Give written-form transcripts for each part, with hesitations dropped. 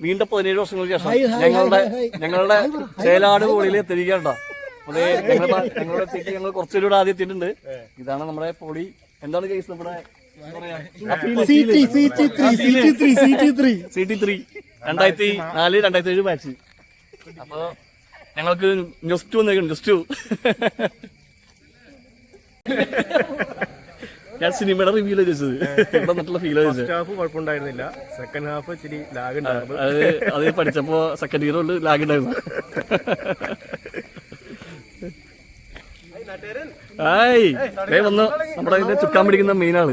വീണ്ടും 17 വർഷങ്ങൾക്ക് ശേഷം ഞങ്ങളുടെ ചേലാട് പൊളിയിൽ എത്തിരിക്കണ്ട. അതെ, ഞങ്ങളുടെ എത്തിക്ക് ഞങ്ങൾ കുറച്ചുകൂടെ ആദ്യം എത്തിയിട്ടുണ്ട്. ഇതാണ് നമ്മുടെ പൊളി. എന്താണ് കേസ് നമ്മുടെ CT3 2004-2007 ബാച്ച്. അപ്പൊ ഞങ്ങൾക്ക് ന്യൂസ് വന്നേക്കും. ന്യൂസ് ഞാൻ സിനിമയുടെ റിവ്യൂ ചോദിച്ചത് ഇവിടെ ഫീൽ ഹാഫ് കുഴപ്പമുണ്ടായിരുന്നില്ല. സെക്കൻഡ് ഹാഫ് ഇച്ചിരി ലാഗ് ഉണ്ടായിരുന്നു. അത് പഠിച്ചപ്പോ സെക്കൻഡ് ഇയർ കൊണ്ട് ലാഗ് ഉണ്ടായിരുന്നു. വന്നു നമ്മുടെ ഇതിന്റെ ചുക്കാൻ പിടിക്കുന്ന മെയിനാണ്.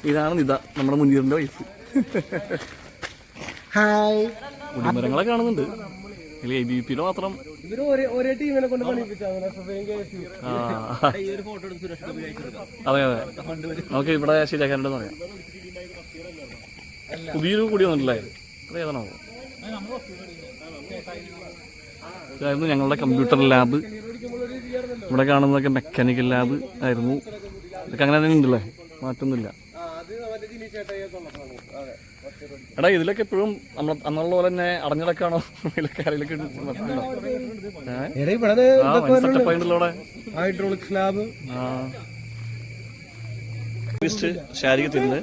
ഇതാണ് നിത, നമ്മുടെ മുനീറിന്റെ വൈഫ്. കുടിമരങ്ങളെ കാണുന്നുണ്ട്. ABP മാത്രം അതെ അതെ, നമുക്ക് ഇവിടെ ശരിയാക്കാനുണ്ടെന്ന് പറയാം. പുതിയൊരു കൂടി വന്നിട്ടില്ലേ? അതേതാണോ? ഇതായിരുന്നു ഞങ്ങളുടെ കമ്പ്യൂട്ടർ ലാബ്. ഇവിടെ കാണുന്നതൊക്കെ മെക്കാനിക്കൽ ലാബ് ആയിരുന്നു. ഇതൊക്കെ അങ്ങനെ തന്നെ ഉണ്ടല്ലേ, മാറ്റൊന്നുമില്ല. എടാ, ഇതിലൊക്കെ എപ്പോഴും അന്നുള്ള പോലെ തന്നെ അടഞ്ഞിടക്കാണോ? ഹൈഡ്രോളിക് സ്ലാബ് ശാരീരിക തിരുന്ന്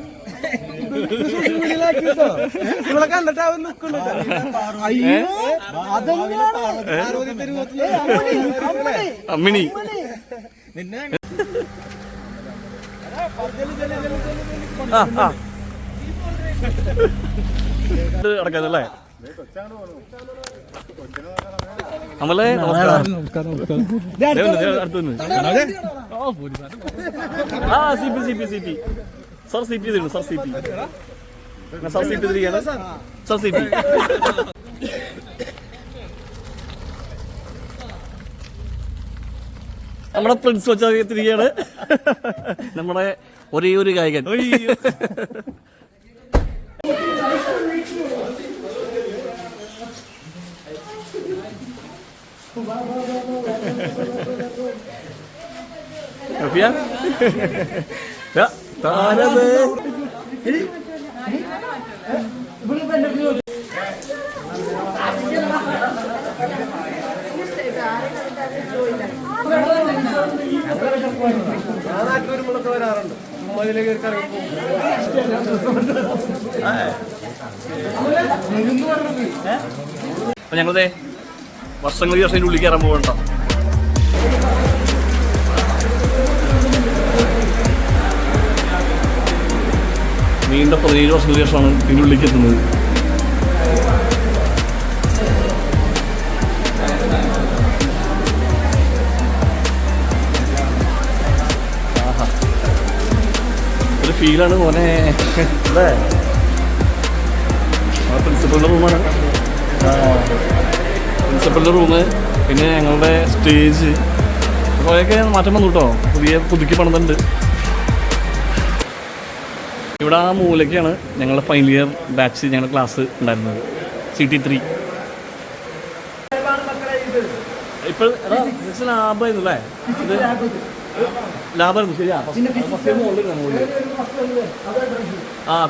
അമ്മിണി അടക്കാതല്ലേ? അമലേ നമസ്കാരം. അടുത്തുനിന്ന് CP സർ CP തരുന്നു. Sir CP തിരികെയാണ്. സർ CP നമ്മുടെ പ്രിൻസ് വെച്ച തിരികെയാണ്. നമ്മുടെ ഒരേ ഒരു ഗായകൻ. വരാറുണ്ട്. അപ്പൊ ഞങ്ങളതെ വർഷങ്ങൾക്ക് ശേഷം അതിൻ്റെ ഉള്ളിൽ കയറാൻ പോകണ്ട. നീണ്ട 17 വർഷങ്ങൾക്ക് ശേഷമാണ് ഇതിൻ്റെ ഉള്ളിലേക്ക് എത്തുന്നത്. ഒരു ഫീലാണ് മോനെ. അല്ലേ, പ്രിൻസിപ്പളിൻ്റെ റൂമാണ്. പ്രിൻസിപ്പളിൻ്റെ റൂമ്, പിന്നെ ഞങ്ങളുടെ സ്റ്റേജ് കുറേയൊക്കെ മാറ്റം വന്നു കേട്ടോ. പുതുക്കി പണിതുണ്ട്. ഇവിടെ ആ മൂലയ്ക്കാണ് ഞങ്ങളുടെ ഫൈനൽ ഇയർ ബാച്ച് ഞങ്ങളുടെ ക്ലാസ് ഉണ്ടായിരുന്നത്. CT3 ഇപ്പോൾ ലാബായിരുന്നു അല്ലേ? ഇത് ലാബായിരുന്നു. ശരിയാ,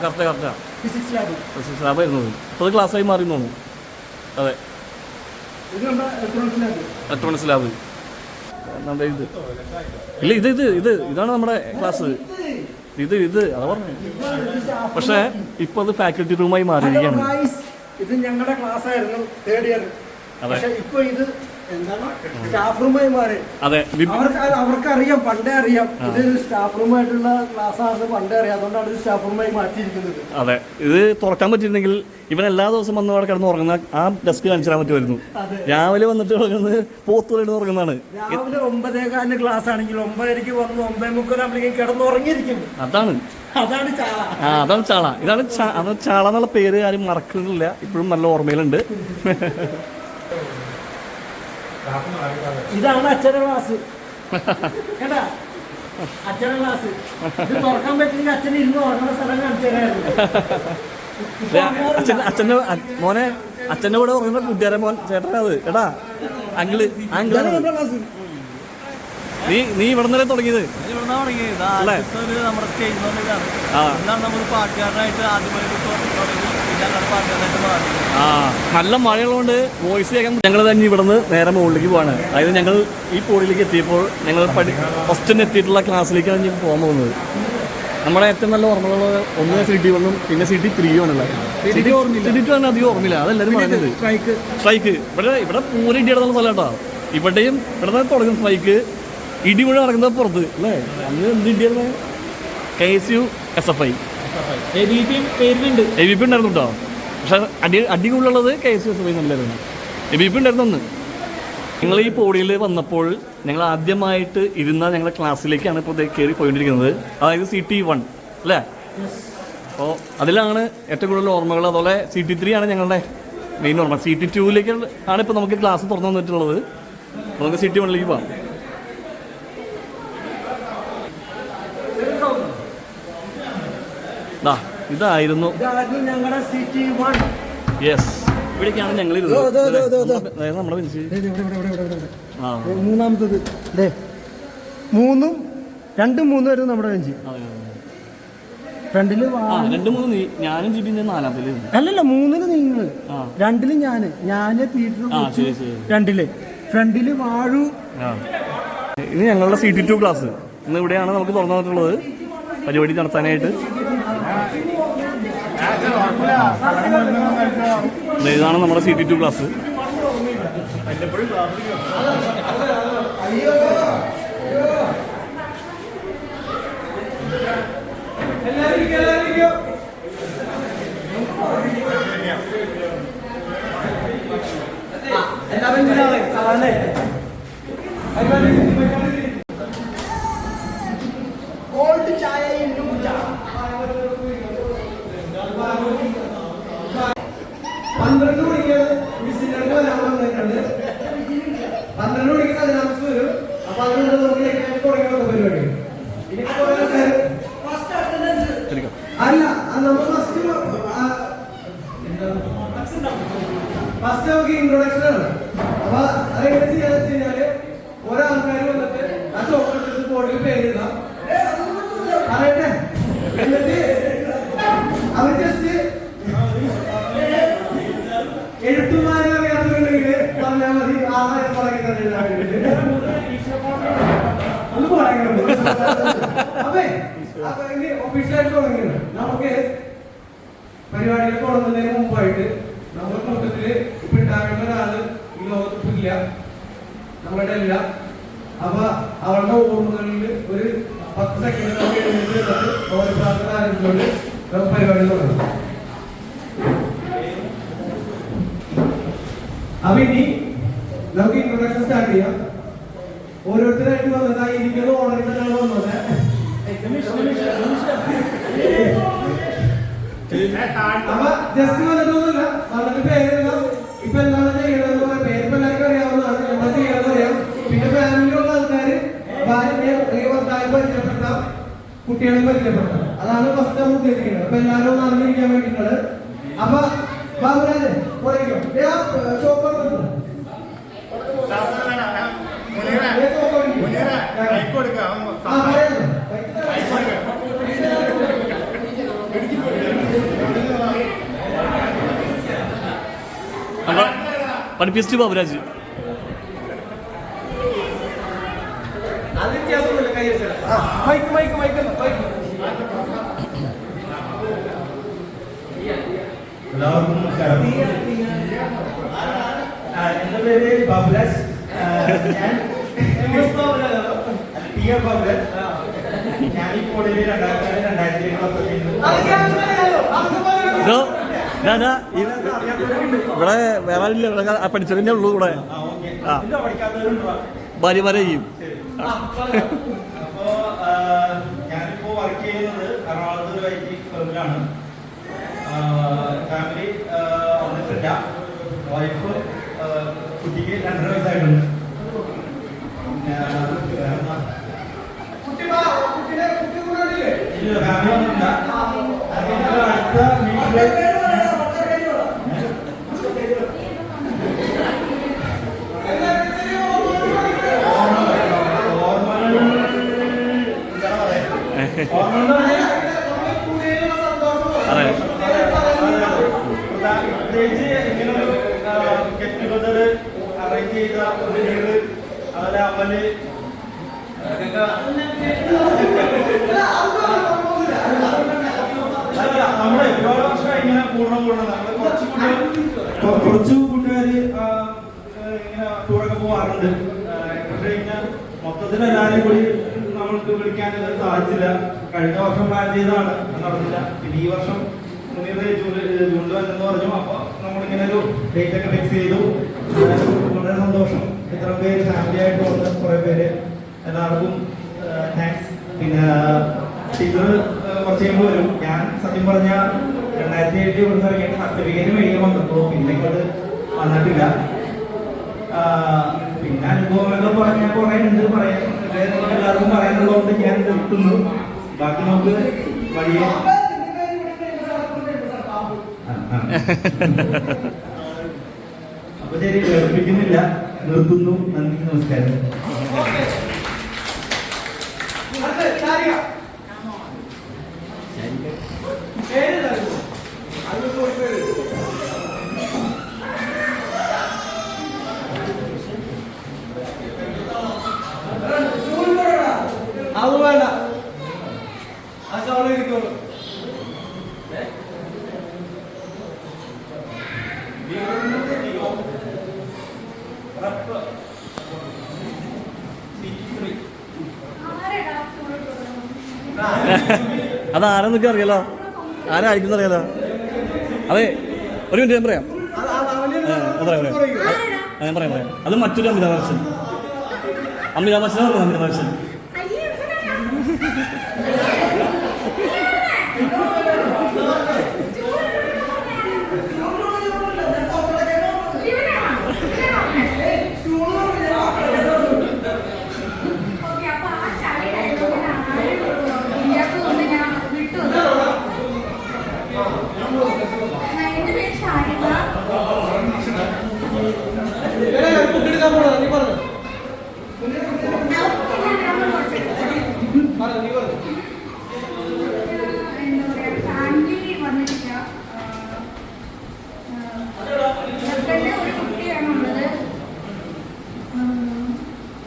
കറക്റ്റാ ഫിസിക്സ് ലാബായിരുന്നു. ഇപ്പോൾ അത് ക്ലാസ്സായി മാറി തോന്നുന്നു. അതെ, ഇലക്ട്രോണിക്സ് ലാബ് നമ്മുടെ ഇത് ഇല്ല ഇതാണ് നമ്മുടെ ക്ലാസ്. ഇത് അതാ പറഞ്ഞു. പക്ഷേ ഇപ്പൊ അത് ഫാക്കൽറ്റി റൂമായി മാറിയിരിക്കുകയാണ്. ഇത് ഞങ്ങളുടെ ക്ലാസ് ആയിരുന്നു തേർഡ് ഇയർ. പക്ഷെ ഇപ്പൊ ഇത് എന്താണ് സ്റ്റാഫ് റൂമായി മാറി. അതെ, അവർക്കറിയാം, പണ്ടേ അറിയാം ഇത് സ്റ്റാഫ് റൂമായിട്ടുള്ള ക്ലാസ് ആണ്, പണ്ടേ അറിയാം. അതുകൊണ്ടാണ് ഇത് സ്റ്റാഫ് റൂമായി മാറ്റിയിരിക്കുന്നത്. അതെ, ഇത് തുറക്കാൻ പറ്റിയിരുന്നെങ്കിൽ ഇവൻ എല്ലാ ദിവസവും വന്ന് അവിടെ കിടന്ന് ഉറങ്ങുന്ന ആ ഡെസ്ക് കാണിച്ചു തരാൻ പറ്റുമായിരുന്നു. രാവിലെ വന്നിട്ട് ഉറങ്ങുന്നത് പോത്തുകളിൽ ഉറങ്ങുന്നതാണ്. രാവിലെ 9:15 ക്ലാസ് ആണെങ്കിൽ 9:30 വന്ന് 9:30 കിടന്നുറങ്ങിയിരിക്കും. അതാണ് ചാള. അതാണ് ചാള. അത് ചാള എന്നുള്ള പേര് ആരും മറക്കുന്നില്ല, ഇപ്പോഴും നല്ല ഓർമ്മയിലുണ്ട്. ഇതാണ് അച്ഛന്റെ ക്ലാസ്. കേട്ടാ, അച്ഛന്റെ ക്ലാസ്. ഇത് തുറക്കാൻ പറ്റില്ലെങ്കിൽ അച്ഛൻ ഇരുന്ന് ഉറങ്ങുന്ന സ്ഥലം കാണിച്ചു തരായിരുന്നു. അച്ഛൻ്റെ മോനെ, അച്ഛൻ്റെ കൂടെ ഉറങ്ങുന്ന കൂട്ടുകാരൻ മോൻ ചേട്ടനാ അത്. എടാ അങ്കിള് നീ ഇവിടെ നിന്നല്ലേ തുടങ്ങിയത്? നല്ല മഴയുള്ളതുകൊണ്ട് വോയിസ് കേൾക്കാൻ ഞങ്ങൾ തന്നെ ഇവിടെ നിന്ന് നേരെ മുകളിലേക്ക് പോവാണ്. അതായത് ഞങ്ങൾ ഈ പോളിലേക്ക് എത്തിയപ്പോൾ ഞങ്ങൾ ഫസ്റ്റ് എത്തിയിട്ടുള്ള ക്ലാസ്സിലേക്കാണ് ഞാൻ പോകാൻ പോകുന്നത്. നമ്മുടെ ഏറ്റവും നല്ല ഓർമ്മകളുള്ളത് ഒന്ന് CT1 പിന്നെ CT3 ആണല്ലോ. CT2 ആണ് അധികം ഓർമ്മയില്ല, അതെല്ലാവരും പറയുന്നത്. സ്ട്രൈക്ക് ഇവിടെ പൂര ഇടി നടന്ന സ്ഥലം കേട്ടോ. ഇവിടെയും ഇവിടെ നിന്ന് തുടങ്ങും സ്ട്രൈക്ക്. ഇടി മുഴുവൻ നടക്കുന്നത് പുറത്ത് അല്ലേ? അന്ന് എന്ത് ഇടിയായിരുന്നു? KSU SFI AVP ഉണ്ടായിരുന്നു കേട്ടോ. പക്ഷെ അടി കൂടുതലുള്ളത് KSU SFI നല്ലായിരുന്നു. AVP ഉണ്ടായിരുന്നു അന്ന്. നിങ്ങൾ ഈ പോഡിയിൽ വന്നപ്പോൾ ഞങ്ങൾ ആദ്യമായിട്ട് ഇരുന്ന ഞങ്ങളുടെ ക്ലാസ്സിലേക്കാണ് ഇപ്പോൾ കയറി പോയിക്കൊണ്ടിരിക്കുന്നത്. അതായത് CT1 അല്ലേ? അപ്പോൾ അതിലാണ് ഏറ്റവും കൂടുതൽ ഓർമ്മകൾ. അതുപോലെ CT3 ആണ് ഞങ്ങളുടെ മെയിൻ ഓർമ്മ. CT2ലേക്ക് ആണ് ഇപ്പോൾ നമുക്ക് ക്ലാസ് തുറന്നു വന്നിട്ടുള്ളത്. നമുക്ക് CT1ലേക്ക് പോകാം. ഇതായിരുന്നു ഞങ്ങളുടെ CT1. യെസ്, ഇവിടേക്കാണ് ഞങ്ങൾ ഇരുന്നത്. നമ്മുടെ ബെഞ്ച് മൂന്നാമത്തത് 3 വരും നമ്മുടെ ബെഞ്ച്. ഫ്രണ്ടില് 2-3 ഞാനും ജിബി നാലാമത്തില്. അല്ലല്ല, 3 നിങ്ങൾ, 2 ഞാന് പീറ്റർ, 2 ഫ്രണ്ടില് വാഴു. ഇത് ഞങ്ങളുടെ CT2 ക്ലാസ്. ഇന്ന് ഇവിടെയാണ് നമുക്ക് തുറന്നു വന്നിട്ടുള്ളത് പരിപാടി നടത്താനായിട്ട്. ഇതാണ് നമ്മുടെ CT2 ക്ലാസ്. ഫസ്റ്റ് നമുക്ക് ഇൻട്രൊഡക്ഷൻ ആണ്. അപ്പൊ അതെങ്ങനെ ചെയ്യാന്ന് വെച്ച് കഴിഞ്ഞാല് ഓരോ ആൾക്കാർ വന്നിട്ട് ആ ചോക്ലേറ്റ് ബോർഡിൽ പേരിടാം, പറയട്ടെ. എന്നിട്ട് അവർ ജസ്റ്റ് എഴുത്തുമാരെ അറിയാത്തുണ്ടെങ്കിൽ പറഞ്ഞാൽ മതി. ആഹാരം ഒന്ന് പറയുന്നുണ്ട്. അപ്പൊ ഇനി ഒഫീഷ്യലായിട്ട് തുടങ്ങിയത് നമുക്ക് പരിപാടികൾ തുടങ്ങുന്നതിന് മുമ്പായിട്ട് നമ്മുടെ കൂട്ടത്തില് ഇപ്പൊ ഉണ്ടാകുന്ന ഒരാള് ഈ ലോകത്തില്ല, നമ്മളുടെ അല്ല. അപ്പൊ അവളുടെ ഓർമ്മകളിൽ ഒരു 10 സെക്കൻഡ് നമുക്ക് എഴുതിയിട്ട് ഓരോ പ്രാർത്ഥന ആരംഭിച്ചുകൊണ്ട് നമുക്ക് പരിപാടി തുടങ്ങും. അപ്പൊ ഇനി നമുക്ക് ഇൻട്രൊഡക്ഷൻ സ്റ്റാർട്ട് ചെയ്യാം. ഓരോരുത്തരായിട്ട് വന്നത് ഇരിക്കുന്ന ഓർഡറിൽ തന്നെയാണ് വന്നത്. അപ്പൊ ജസ്റ്റ് വന്നിട്ടൊന്നുമില്ല, അവരുടെ പേരെഴുതാം. ഇപ്പൊ എന്താണ് ചെയ്യണമെന്ന് പറയാം. പേരിപ്പോ എല്ലാവർക്കും അറിയാവുന്നതാണ്, എന്താ ചെയ്യണമെന്ന് അറിയാം. പിന്നെ ഫാമിലിയിലുള്ള ആൾക്കാര് ഭാര്യയെ അല്ലെങ്കിൽ ഭർത്താവിനെ പരിചയപ്പെടുത്താം, കുട്ടികളെ പരിചയപ്പെടുത്താം. അതാണ് ഫസ്റ്റ് നമ്മൾ ഉദ്ദേശിക്കുന്നത്. അപ്പൊ എല്ലാവരും ഒന്ന് അറിഞ്ഞിരിക്കാൻ വേണ്ടിയിട്ടാണ്. അപ്പൊ ബാബുരാജ് തുടങ്ങിയോ? Shop therapist Baburaj. അത് വ്യത്യാസമൊന്നുമില്ല. കൈ വെച്ചാൽ മൈക്ക് മൈക്ക് മൈക്ക് മൈക്ക്. എല്ലാവർക്കും നമസ്കാരം. എൻ്റെ പേര് ബാബുരാജ്. ഞാൻ ബാബുരാജ്. ഞാൻ ഈ കോളേജിൽ 2007 ഇവിടെ വേറെ ആരില്ല, ഇവിടെ പഠിച്ചതിൻ്റെ ഉള്ളൂ ഇവിടെ. ഭാര്യമാരെ ചെയ്യും. അപ്പോ ഞാനിപ്പോ വർക്ക് ചെയ്യുന്നത് എറണാകുളത്ത് ഒരു IT ഫേമിലാണ്. ഫാമിലി വന്നിട്ടില്ല. വൈഫ് കുട്ടിക്ക് 2.5 വയസ്സായിട്ടുണ്ട്. പിന്നെ ഫാമിലി വന്നിട്ടില്ല. അടുത്ത വീട്ടില് പ്രത്യേകിച്ച് ഇങ്ങനൊരു ഗെറ്റ് ടുഗദർ അറേഞ്ച് ചെയ്ത അതുപോലെ അമല് നമ്മളെ ഒരുപാട് വർഷമായി ഇങ്ങനെ കൂടണം. നമ്മള് കുറച്ച് കൂട്ടുകാര് ഇങ്ങനെ ടൂറൊക്കെ പോവാറുണ്ട്. പക്ഷെ ഇങ്ങനെ മൊത്തത്തിൽ എല്ലാവരെയും കൂടി നമ്മൾക്ക് വിളിക്കാൻ സാധിച്ചില്ല. കഴിഞ്ഞ വർഷം പ്ലാൻ ചെയ്തതാണ്, നടന്നില്ല. പിന്നെ ഈ വർഷം ജൂണിൽ വന്നെന്ന് പറഞ്ഞു. അപ്പൊ നമ്മളിങ്ങനെ ഒരു ഡേറ്റ് ഒക്കെ ഫിക്സ് ചെയ്തു. വളരെ സന്തോഷം. ഇത്രയും പേര് ഫാമിലി ആയിട്ട് വന്ന് കുറെ പേര്, എല്ലാവർക്കും താങ്ക്സ്. പിന്നെ ടീച്ചർ കുറച്ച് കഴിയുമ്പോൾ വരും. ഞാൻ സത്യം പറഞ്ഞ 2007 ഇവിടുന്ന് ഇറങ്ങിയിട്ട് സർട്ടിഫിക്കറ്റ് മേടിക്കാൻ വന്നപ്പോ പിന്നെ ഇങ്ങോട്ട് വന്നിട്ടില്ല. പിന്നെ അനുഭവങ്ങളൊക്കെ പറഞ്ഞാൽ കുറെ ഉണ്ട് പറയാൻ. എല്ലാവർക്കും പറയാനുള്ളതുകൊണ്ട് ഞാൻ നിർത്തുന്നു. ബാക്കി നമുക്ക് വഴിയെ അപ്പൊ ശരി, കേൾപ്പിക്കുന്നില്ല, നിർത്തുന്നു. നന്ദി, നമസ്കാരം. അത് വേണ്ട, അത് അവിടെ ഇരിക്കുള്ളൂ. അതാരെന്നൊക്കെ അറിയാലോ, ആരായിരിക്കും അറിയാലോ. അതെ, ഒരു മിനിറ്റ് ഞാൻ പറയാം. ഞാൻ പറയാം. അത് മറ്റൊരു അമിതാഭ് ബച്ചൻ. അമിതാഭ് ബച്ചനാണ് പറഞ്ഞത്. അമിതാഭ് ബച്ചൻ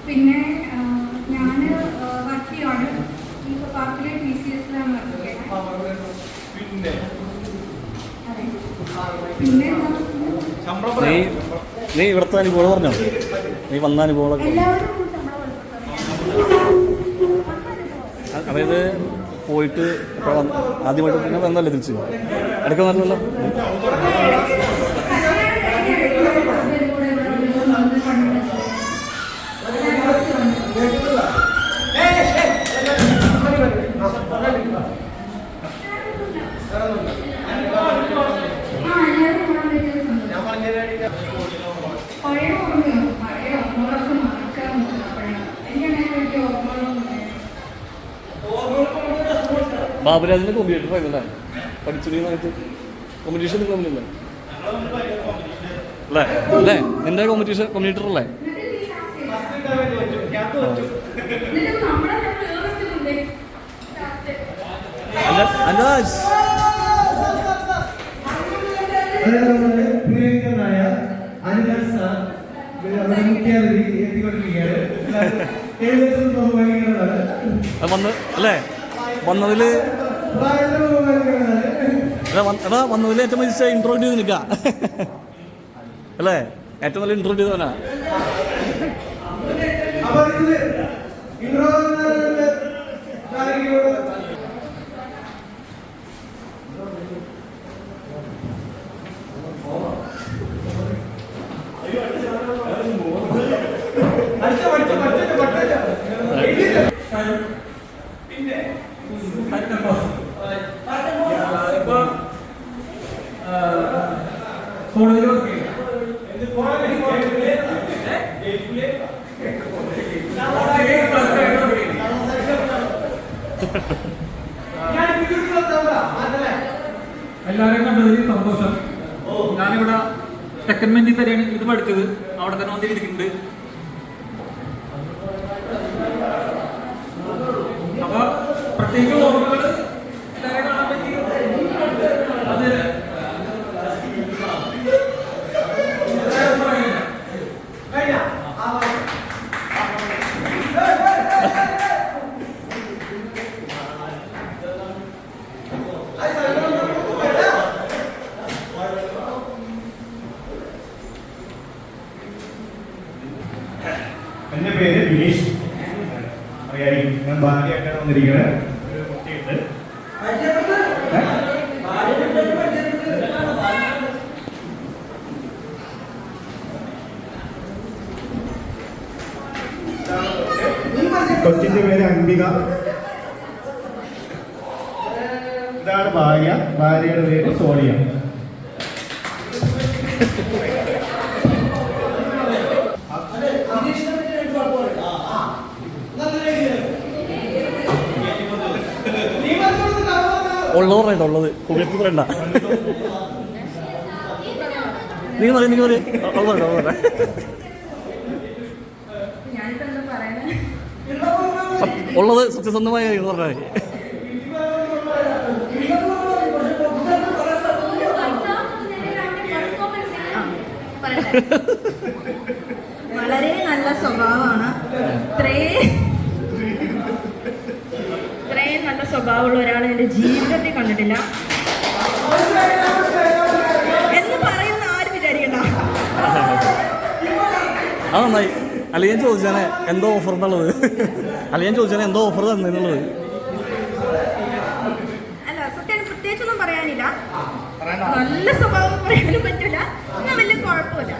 പിന്നെ ഞാൻ വർക്ക് ചെയ്യാണ് ഈ പാർക്കിലെ TCS-ലാണ് വർക്ക് ചെയ്യുന്നത്. പിന്നെ നീ ഇവിടുത്തെ അനുഭവം പറഞ്ഞോ, നീ വന്ന അനുഭവങ്ങളൊക്കെ. അതായത് പോയിട്ട് ആദ്യമായിട്ട് പിന്നെ വന്നല്ലേ തിരിച്ച് ഇടയ്ക്ക് വന്നല്ലോ. ബാബുരാജിന്റെ കോമ്പറ്റീറ്റർ ആയിരുന്നല്ലേ പഠിച്ചിട്ട് കോമ്പറ്റീഷൻ നിങ്ങളൊന്നുമില്ല അല്ലേ? അല്ലേ, നിന്റെ കോമ്പറ്റീറ്റർ അല്ലേ? പ്രിയങ്കരനായ അനുരാഗ് സാർ എത്തിക്കൊണ്ടിരിക്കുകയാണ്. ഏകദേശം ബഹുമാനിക്കുന്നതാണ്. വന്ന് അല്ലേ വന്നതിൽ പ്രായത്തെ ബഹുമാനിക്കുന്നതാണ്. എടാ വന്നതിൽ ഏറ്റവും വലിയ ഇൻട്രോ ചെയ്ത് നിൽക്കുക അല്ലേ ഏറ്റവും നല്ല ഇൻട്രോ ചെയ്തവനാ. അപ്പൊ ഇതില് ഇൻട്രോ എല്ലാവരെയും കണ്ടതിൽ സന്തോഷം. ഞാനിവിടെ സെക്കൻഡ് തന്നെയാണ് ഇത് പഠിച്ചത്. അവിടെ തന്നെ വന്നിരിക്കുന്നുണ്ട്. അപ്പൊ പ്രത്യേക ഓർമ്മകൾ എല്ലാവരെയും കാണാൻ പറ്റി. അത് എൻ്റെ പേര് ബിനീഷ്. അറിയായിരിക്കും, ഞാൻ ഭാര്യയായിട്ടാണ് വന്നിരിക്കുന്നത്. ഒരു കുട്ടിയുണ്ട്. കൊച്ചിന്റെ പേര് അംബിക. ഇതാണ് ഭാര്യ. ഭാര്യയുടെ പേര് സോണിയ. ഉള്ളത് പറയണ്ട ഉള്ളത് കുഴപ്പത്തി പറയണ്ട നീ പറയും നീ പറയും ഉള്ളത് ഉള്ളത് ഉള്ളത് സത്യസന്ധമായ കാര്യങ്ങൾ പറഞ്ഞാൽ വളരെ നല്ല സ്വഭാവമാണ്. ഇത്രയും നല്ല സ്വഭാവമുള്ള ഒരാളെ എൻ്റെ ജീവിതത്തിൽ കണ്ടിട്ടില്ല എന്ന് പറയുന്ന ആരും വിചാരിക്കണ്ട. അത് നന്നായി. അല്ലെങ്കിൽ ഞാൻ ചോദിച്ചാനെ എന്തോ ഓഫർ എന്നുള്ളത്. അല്ലെങ്കിൽ ഞാൻ ചോദിച്ചാനെ എന്തോ ഓഫർ തന്നെന്നുള്ളത്. അല്ല സത്യം പ്രത്യേകിച്ചൊന്നും പറയാനില്ല. നല്ല സ്വഭാവം പറയാനും പറ്റില്ല. എന്നാൽ വലിയ കുഴപ്പമില്ല.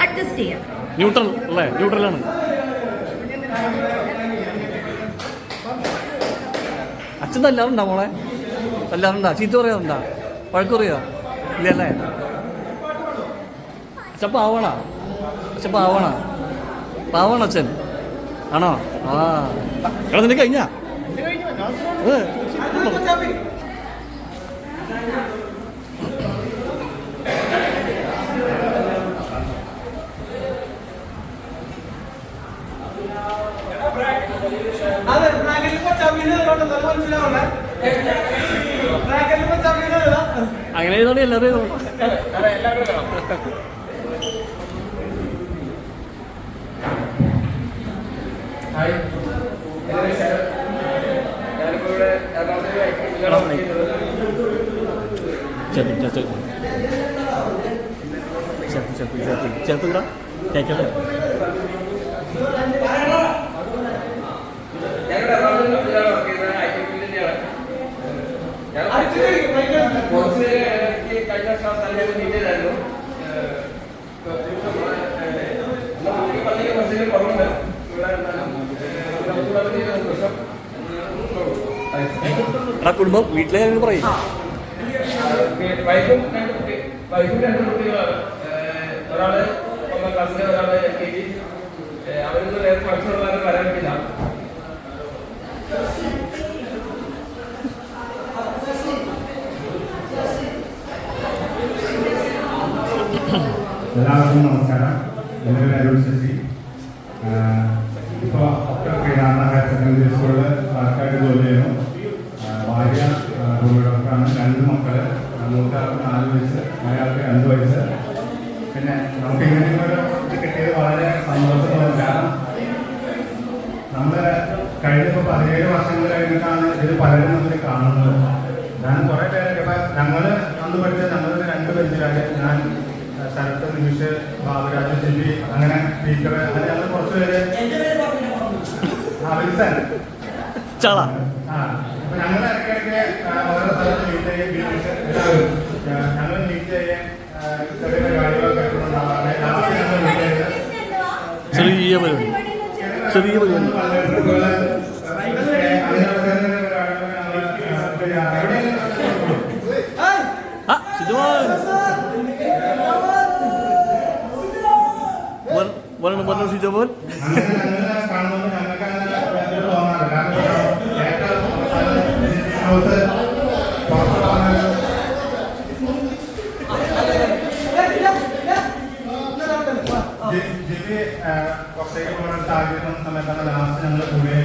അഡ്ജസ്റ്റ് ചെയ്യാം. ന്യൂട്രൽ അല്ലേ? ന്യൂട്രലാണ്. അച്ഛൻ തല്ലാറുണ്ടാ മോളെ? തല്ലാറുണ്ടാ? ചീത്ത പറയാറുണ്ടാ? വഴക്ക് പറയുക ഇല്ലല്ലേ? അച്ഛൻ പാവണ? അച്ഛൻ പാവണ? പാവണ അച്ഛൻ ആണോ? ആ എടാ നിന്റെ കഴിഞ്ഞാ അങ്ങനെ ചെയ്തോടെ എല്ലാവരും ചേർത്തുകൂടാ കേൾക്കട്ടെ. എടാ കുടുംബം വീട്ടിലെ പറയും. വൈഫും രണ്ട് കുട്ടികളാണ്. ഒരാള് 1ാം ക്ലാസ്സിലെ, ഒരാള് LKG. അവരൊന്നും വേറെ ഫംഗ്ഷനുള്ളവരും വരാൻ പറ്റില്ല. എല്ലാവർക്കും നമസ്കാരം. എൻ്റെ പേര് അരുൺ ശശി. ഇപ്പോൾ ശ്രീനാരായണ ഹയർ സെക്കൻഡറി സ്കൂളിൽ സർക്കാർ ജോലി ചെയ്യുന്നു. ഭാര്യ ഡോക്ടറാണ്. 2 മക്കള്. മൂത്ത 4 വയസ്സ്, അയാൾക്ക് 2 വയസ്സ്. പിന്നെ നമുക്ക് ഇങ്ങനെയൊരു ടീച്ചർ അങ്ങനെ ഞങ്ങൾ കുറച്ച് പേര് വിൽസൺ ചള അപ്പൊ ഞങ്ങൾ ഇടയ്ക്കിടയ്ക്ക് ഓരോ സ്ഥലത്ത് മീറ്റ് ചെയ്യുകയും ഞങ്ങൾ മീറ്റ് ചെയ്യാൻ ചെറിയ പരിപാടികളൊക്കെ എത്തുന്നുണ്ടാവാറ് ലാസ്റ്റ് ഞങ്ങൾ മീറ്റ് ചെയ്ത് ചെറിയ പരിപാടി Bueno, si yo voy. കുറച്ചേക്ക് പോകുന്ന സാഹചര്യം സമയത്താണ് ലാസ്റ്റ് ഞങ്ങൾ കൂടെ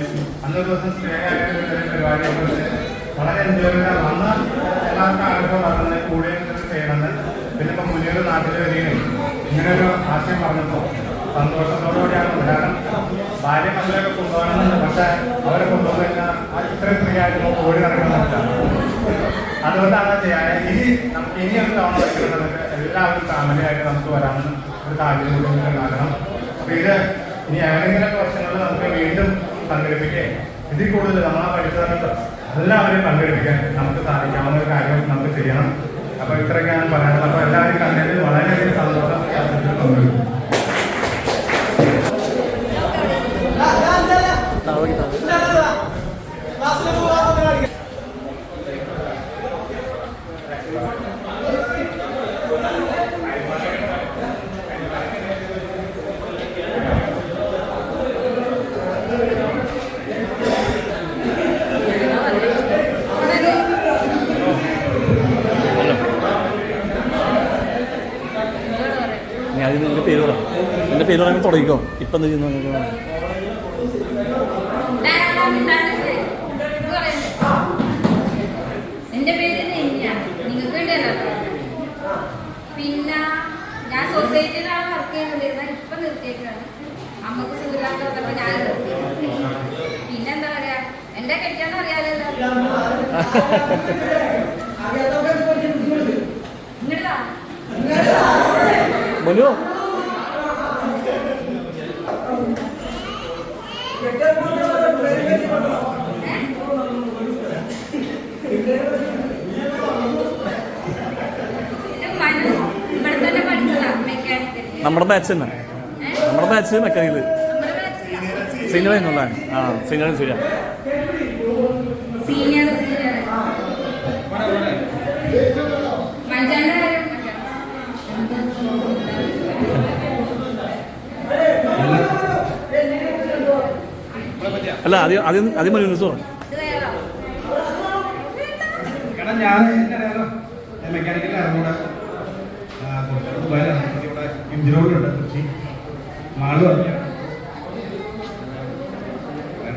അന്നൊരു ദിവസം സ്റ്റേ ആയിട്ട് പരിപാടി വളരെ എൻജോയ്മെന്റ് അന്ന് എല്ലാവർക്കും ആഗ്രഹം പറഞ്ഞത് കൂടെ ചെയ്യണമെന്ന് പിന്നെ ഇപ്പം മുന്നേറ് നാട്ടിൽ വരികയും ഇങ്ങനെ ഒരു ആശയം പറഞ്ഞപ്പോൾ സന്തോഷത്തോടുകൂടിയാണ്. കാരണം ഭാര്യ മക്കളെയൊക്കെ കൊണ്ടുപോകണമെന്നുണ്ട്, പക്ഷെ അവരെ കൊണ്ടുപോകുന്ന ഇത്രയും ഫ്രീ ആയിട്ട് ഓടി നടക്കുന്നില്ല. അതുകൊണ്ടാണ് ചെയ്യാൻ ഇനി ഒരു തവണ വയ്ക്കുന്നത് എല്ലാവരും ഫാമിലിയായിട്ട് നമുക്ക് വരാമെന്ന് ഒരു സാഹചര്യം കൂടി ഉണ്ടാക്കണം. അപ്പൊ ഇത് ഇനി ഏതെങ്കിലും വർഷങ്ങളിൽ നമുക്ക് വീണ്ടും സംഘടിപ്പിക്കുകയും ഇതിൽ കൂടുതൽ നമ്മളാ പഠിച്ചത് എല്ലാവരെയും പങ്കെടുപ്പിക്കാൻ നമുക്ക് സാധിക്കാവുന്ന ഒരു കാര്യം നമുക്ക് ചെയ്യണം. അപ്പൊ ഇത്രയൊക്കെയാണ് പറയാനുള്ളത്. അപ്പൊ എല്ലാവരും കണ്ടതിൽ വളരെയധികം സന്തോഷം. എന്റെ പേര് പറയാൻ തുടങ്ങിക്കോ. ഇപ്പം എന്താ ചെയ്യുന്നത്? എന്റെ പേര് നിങ്ങൾക്ക് പിന്നെ ഞാൻ സൊസൈറ്റിയിലാണ് വർക്ക് ചെയ്യുന്നത്. ഇപ്പൊ നിർത്തിയേക്കാണ്. അമ്മക്ക് സുഖമില്ലാത്തപ്പോ ഞാൻ നിർത്തി. പിന്നെന്താ പറയാ, എന്റെ കഴിക്കാന്ന് അറിയാലല്ലോ. ഇങ്ങോട്ടാ മനു നമ്മുടെ ബാച്ച് തന്നെ, നമ്മുടെ ബാച്ച് മെക്കാനിക്കല് സീനിയർ എന്നുള്ളതാണ്. ആ സീനിയർ ശരിയാ. അല്ല ആദ്യം മനു പറഞ്ഞു. കാരണം ഞാൻ മെക്കാനിക്കൽ അറിഞ്ഞൂടെ ദുബായിലാണ്. ഇവിടെ എഞ്ചിനോടുണ്ട് കൊച്ചി മാള് പറഞ്ഞു.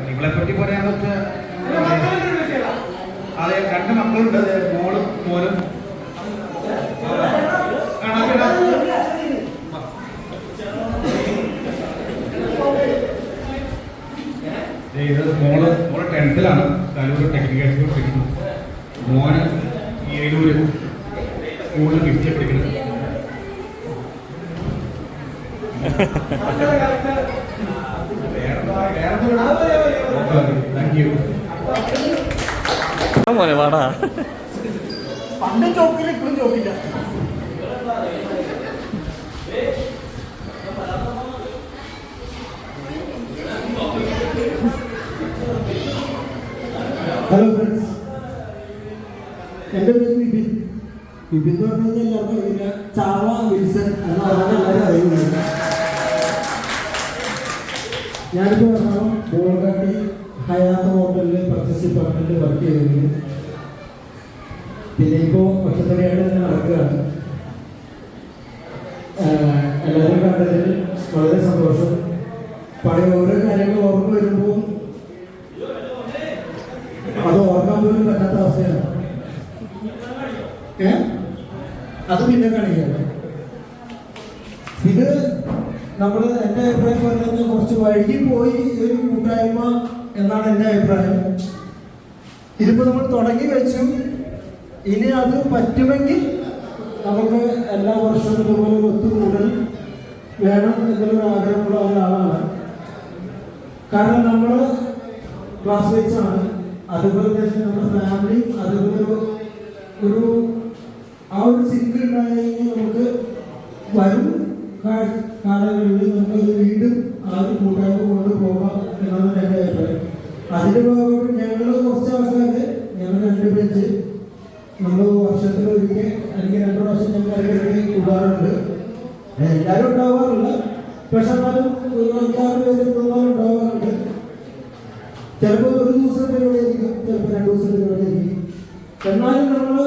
നിങ്ങളെ പറ്റി പറയാന്ന് വെച്ചാൽ അതെ, 2 മക്കളുണ്ട്, മോളും മോനും. ഇത് മോള് 10th കലൂർ ടെക്നിക്കൽ സ്കൂൾ പഠിക്കുന്നു. മോന് ഏലൂര് സ്കൂളിൽ 50 പഠിക്കുന്നത്. മോനെ വാടാ. പണ്ടും ചോക്കില്ല, ഇപ്പോഴും ചോക്കില്ല. ഹലോ ഫ്രണ്ട്സ്, എൻ്റെ പേര് വിപിൻ. വിപിൻ എന്ന് പറഞ്ഞു കഴിഞ്ഞാൽ എല്ലാവർക്കും അറിയില്ല. ചാവ വിൽസൺ എന്ന് പറഞ്ഞാൽ എല്ലാവരും അറിയുന്നുണ്ട്. ഞാനിപ്പോൾ എറണാകുളം ബോൾഗാട്ടി ഹയാത്ത് ഹോട്ടലിൽ പർച്ചേസ് ഡിപ്പാർട്ട്മെൻറ്റിൽ വർക്ക് ചെയ്തിരുന്നു. പിന്നെ ഇപ്പോൾ ഒറ്റത്തടിയായിട്ട് തന്നെ നടക്കുകയാണ്. എല്ലാവരും കണ്ടതിൽ വളരെ സന്തോഷം. പഴയ ഓരോ കാര്യങ്ങൾ ഓർമ്മ വരുമ്പോൾ അത് ഓർക്കാൻ പോലും പറ്റാത്ത അവസ്ഥയാണ്. അത് പിന്നെ കാണിക്കുകയാണ്. ഇത് നമ്മൾ എൻ്റെ അഭിപ്രായം പറഞ്ഞു കഴിഞ്ഞാൽ കുറച്ച് വൈകിപ്പോയി ഒരു കൂട്ടായ്മ എന്നാണ് എൻ്റെ അഭിപ്രായം. ഇതിപ്പോൾ നമ്മൾ തുടങ്ങി വെച്ചു. ഇനി അത് പറ്റുമെങ്കിൽ നമുക്ക് എല്ലാ വർഷവും ഇതുപോലെ ഒത്തുകൂടൽ വേണം എന്നുള്ളൊരു ആഗ്രഹമുള്ള അതുപോലെ തന്നെ നമ്മുടെ ഫാമിലി അതുപോലെ ഒരു ആ ഒരു സിംഗിൾ ഉണ്ടായെങ്കിൽ നമുക്ക് വരും കാലങ്ങളിൽ നമുക്കത് വീണ്ടും ആ ഒരു കൂട്ടായ്മ കൊണ്ടുപോകാം എന്നാണ് എൻ്റെ അഭിപ്രായം. അതിൻ്റെ ഭാഗമായിട്ട് ഞങ്ങൾ കുറച്ച് ആൾക്കാർ ഞങ്ങൾ 2 ബെഞ്ച് നമ്മൾ വർഷത്തിലൊരിക്കൽ അല്ലെങ്കിൽ 2 പ്രാവശ്യം ഞങ്ങൾ ഇടയ്ക്കിടയ്ക്ക് കൂടാറുണ്ട്. എല്ലാവരും ഉണ്ടാവാറില്ല, പക്ഷെ എന്നാലും ഒരു 5-6 പേര് ഉണ്ടാവാറുണ്ട്. ചിലപ്പോൾ ഒരു ദിവസം പരിപാടി ആയിരിക്കും, ചിലപ്പോൾ 2 ദിവസം പരിപാടി ആയിരിക്കും. എന്നാലും നമ്മൾ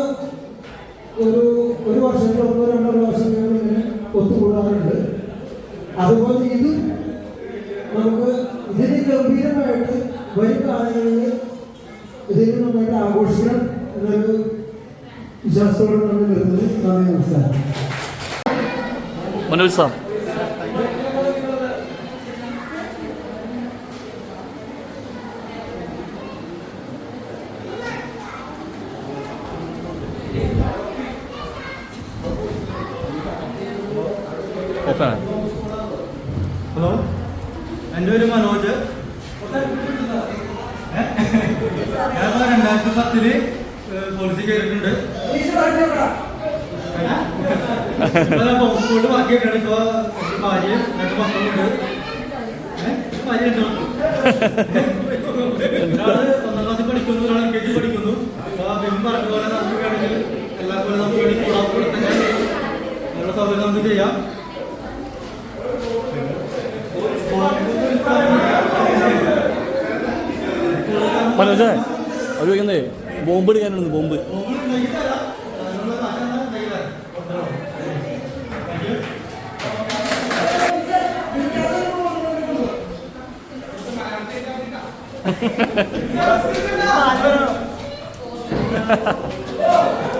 ഒരു വർഷത്തിൽ 1-2 പ്രാവശ്യം ഞങ്ങൾ ഇങ്ങനെ ഒത്തുകൂടാറുണ്ട്. അതുപോലെ ഇതും നമുക്ക് ഇതിന് ഗംഭീരമായിട്ട് വരും കാലങ്ങളിൽ ഇതിന് നന്നായിട്ട് ആഘോഷിക്കണം എന്നൊരു വിശ്വാസത്തോടെ നമ്മൾ വരുന്നത്. നന്ദി, നമസ്കാരം. മനോജ് സാർ. ഹലോ, എൻ്റെ പേര് മനോജ്. ഞാൻ 2010 പോലീസിൽ കയറിയിട്ടുണ്ട്. സ്കൂളിൽ ബാക്കിയൊക്കെയാണ്. ഇപ്പോൾ ഭാര്യ 2 മക്കളുണ്ട്. ഭാര്യ 2 മക്കൾ. ഒരാള് 1ാം ക്ലാസ്സിൽ പഠിക്കുന്നു, ഒരാൾ LKG പഠിക്കുന്നു. അപ്പോൾ പറഞ്ഞ പോലെ നമുക്ക് വേണമെങ്കിൽ എല്ലാ പോലെ നമുക്ക് വേണ്ടി കൂടെ തന്നെ നമ്മുടെ സൗകര്യം നമുക്ക് ചെയ്യാം. മനോജ് അവർ ചോദിക്കുന്നേ ബോംബ് എടുക്കാനുണ്ട്. ബോംബ്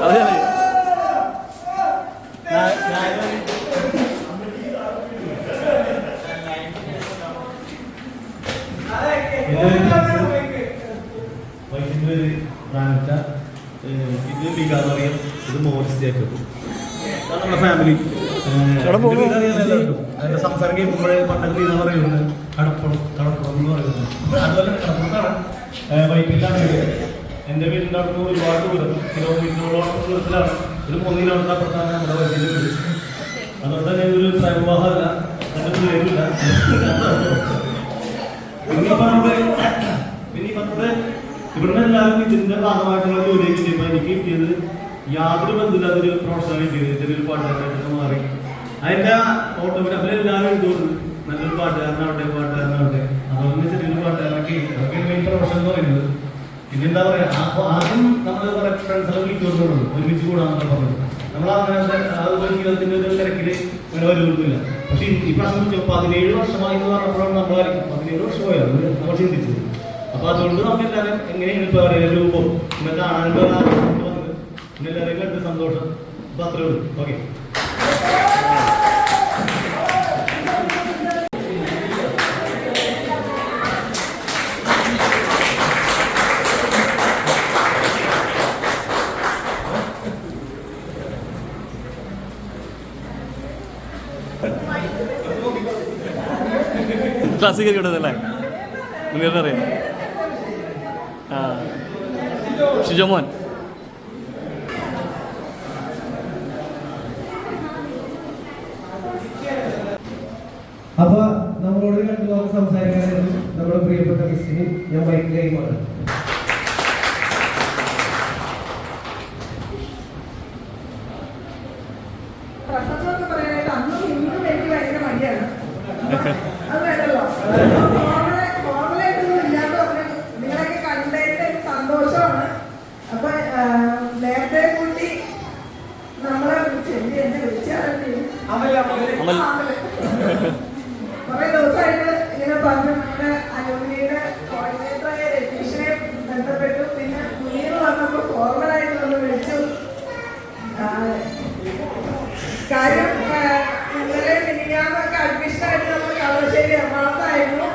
അതെ. ഇത് ബിഗാറിയം, ഇത് മോറിസ് ജേക്കബ്. നമ്മുടെ ഫാമിലി അതിന്റെ സംസാരം കേൾക്കുമ്പോഴേ പണ്ടൊക്കെ ഇതാ പറയുന്നത് കടപ്പുറം എന്ന് പറയുന്നത്. അതുപോലെ കടപ്പുറത്താണ്, വൈപ്പിലാണ്. എൻ്റെ വീടിൻ്റെ അടുത്ത് ഒരുപാട് ദൂരം, കിലോമീറ്ററുകളോളം ദൂരത്തിലാണ്. ഒരു 3 കിലോമീറ്റർ അപ്പുറത്താണ് നമ്മുടെ വൈദ്യുതി വീട്. അതുകൊണ്ട് തന്നെ ഒരു സ്വയംവിവാഹമല്ല, എൻ്റെ പേരില്ല. പിന്നെ പറഞ്ഞത് ഇവിടുന്ന് എല്ലാവരും ഇതിന്റെ ഭാഗമായിട്ടുള്ള ജോലിയൊക്കെ ചെയ്യുമ്പോൾ എനിക്ക് കിട്ടിയത് യാതൊരു ബന്ധമില്ല. അതൊരു പ്രൊഫഷണൽ കിട്ടിയത് ചെറിയൊരു പാട്ടുകാരനായിട്ട് മാറി. അതിൻ്റെ ഓട്ടോഗ്രാഫിൽ എല്ലാവരും എഴുതുള്ളൂ, നല്ലൊരു പാട്ടുകാരനാവട്ടെ. അതുകൊണ്ട് ചെറിയൊരു പാട്ടുകാരനൊക്കെ അതൊക്കെ മെയിൻ പ്രൊഫഷൻ എന്ന് പറയുന്നത്. പിന്നെ എന്താ പറയുക, ആദ്യം നമ്മൾ കുറെ ഫ്രണ്ട്സെല്ലാം വിളിച്ചുകൊണ്ടുള്ളൂ, ഒരുമിച്ച് കൂടാന്നൊക്കെ പറഞ്ഞത്. നമ്മൾ അങ്ങനെ അതുപോലെ ജീവിതത്തിൻ്റെ ഒരു തിരക്കിൽ അങ്ങനെ വരുന്നില്ല. പക്ഷെ ഈ പ്രാവശ്യം 17 വർഷമായി എന്ന് പറഞ്ഞപ്പോഴാണ് നമ്മളായിരിക്കും 17 വർഷമായത് നമ്മൾ ചിന്തിച്ചത്. അപ്പൊ അതുകൊണ്ട് നമുക്ക് എല്ലാവരും എങ്ങനെയാണ് ഇപ്പൊ പറയുക രൂപം പിന്നെ കാണാനുള്ള വന്നത്, പിന്നെ എല്ലാവരെയും കണ്ട് സന്തോഷം. അപ്പൊ അത്രേ ഉള്ളൂ. ഓക്കെ. ക്ലാസ്സിക്കൽ കിട്ടുന്നല്ലേ മുന്നേറിയാം. ഷിജോമോൻ. അപ്പൊ നമ്മളോട് സംസാരിക്കാനായിരുന്നു നമ്മുടെ പ്രിയപ്പെട്ട മിസ്സിന് ഞാൻ ബൈക്ക് കൈമാണ്. പ്രസംഗമൊക്കെ പറയാനായിട്ട് അന്നും ഇന്നും എനിക്ക് ഭയങ്കര മടിയാണ്. അത് വേണ്ടല്ലോ, ഫോർമലായിട്ടൊന്നും ഇല്ലാന്ന് പറഞ്ഞു നിങ്ങളൊക്കെ കണ്ടതിന്റെ സന്തോഷമാണ്. അപ്പൊ നേരത്തെ കൂട്ടി നമ്മളെ എന്നെ വിളിച്ചാൽ കുറെ ദിവസമായിട്ട് ഇങ്ങനെ പറഞ്ഞു. നമ്മുടെ അലുമിനിയുടെ കോർഡിനേറ്ററായ രതീഷിനെ ബന്ധപ്പെട്ടു. പിന്നെ നീര് വന്നപ്പോൾ ഫോർമലായിട്ട് നമ്മൾ വിളിച്ചു. കാര്യം ഇന്നലെ മിനിഞ്ഞാന്നൊക്കെ അഡ്മിഷനായിട്ട് നമ്മൾ കളമശ്ശേരി എറണാകുളത്തായിരുന്നു.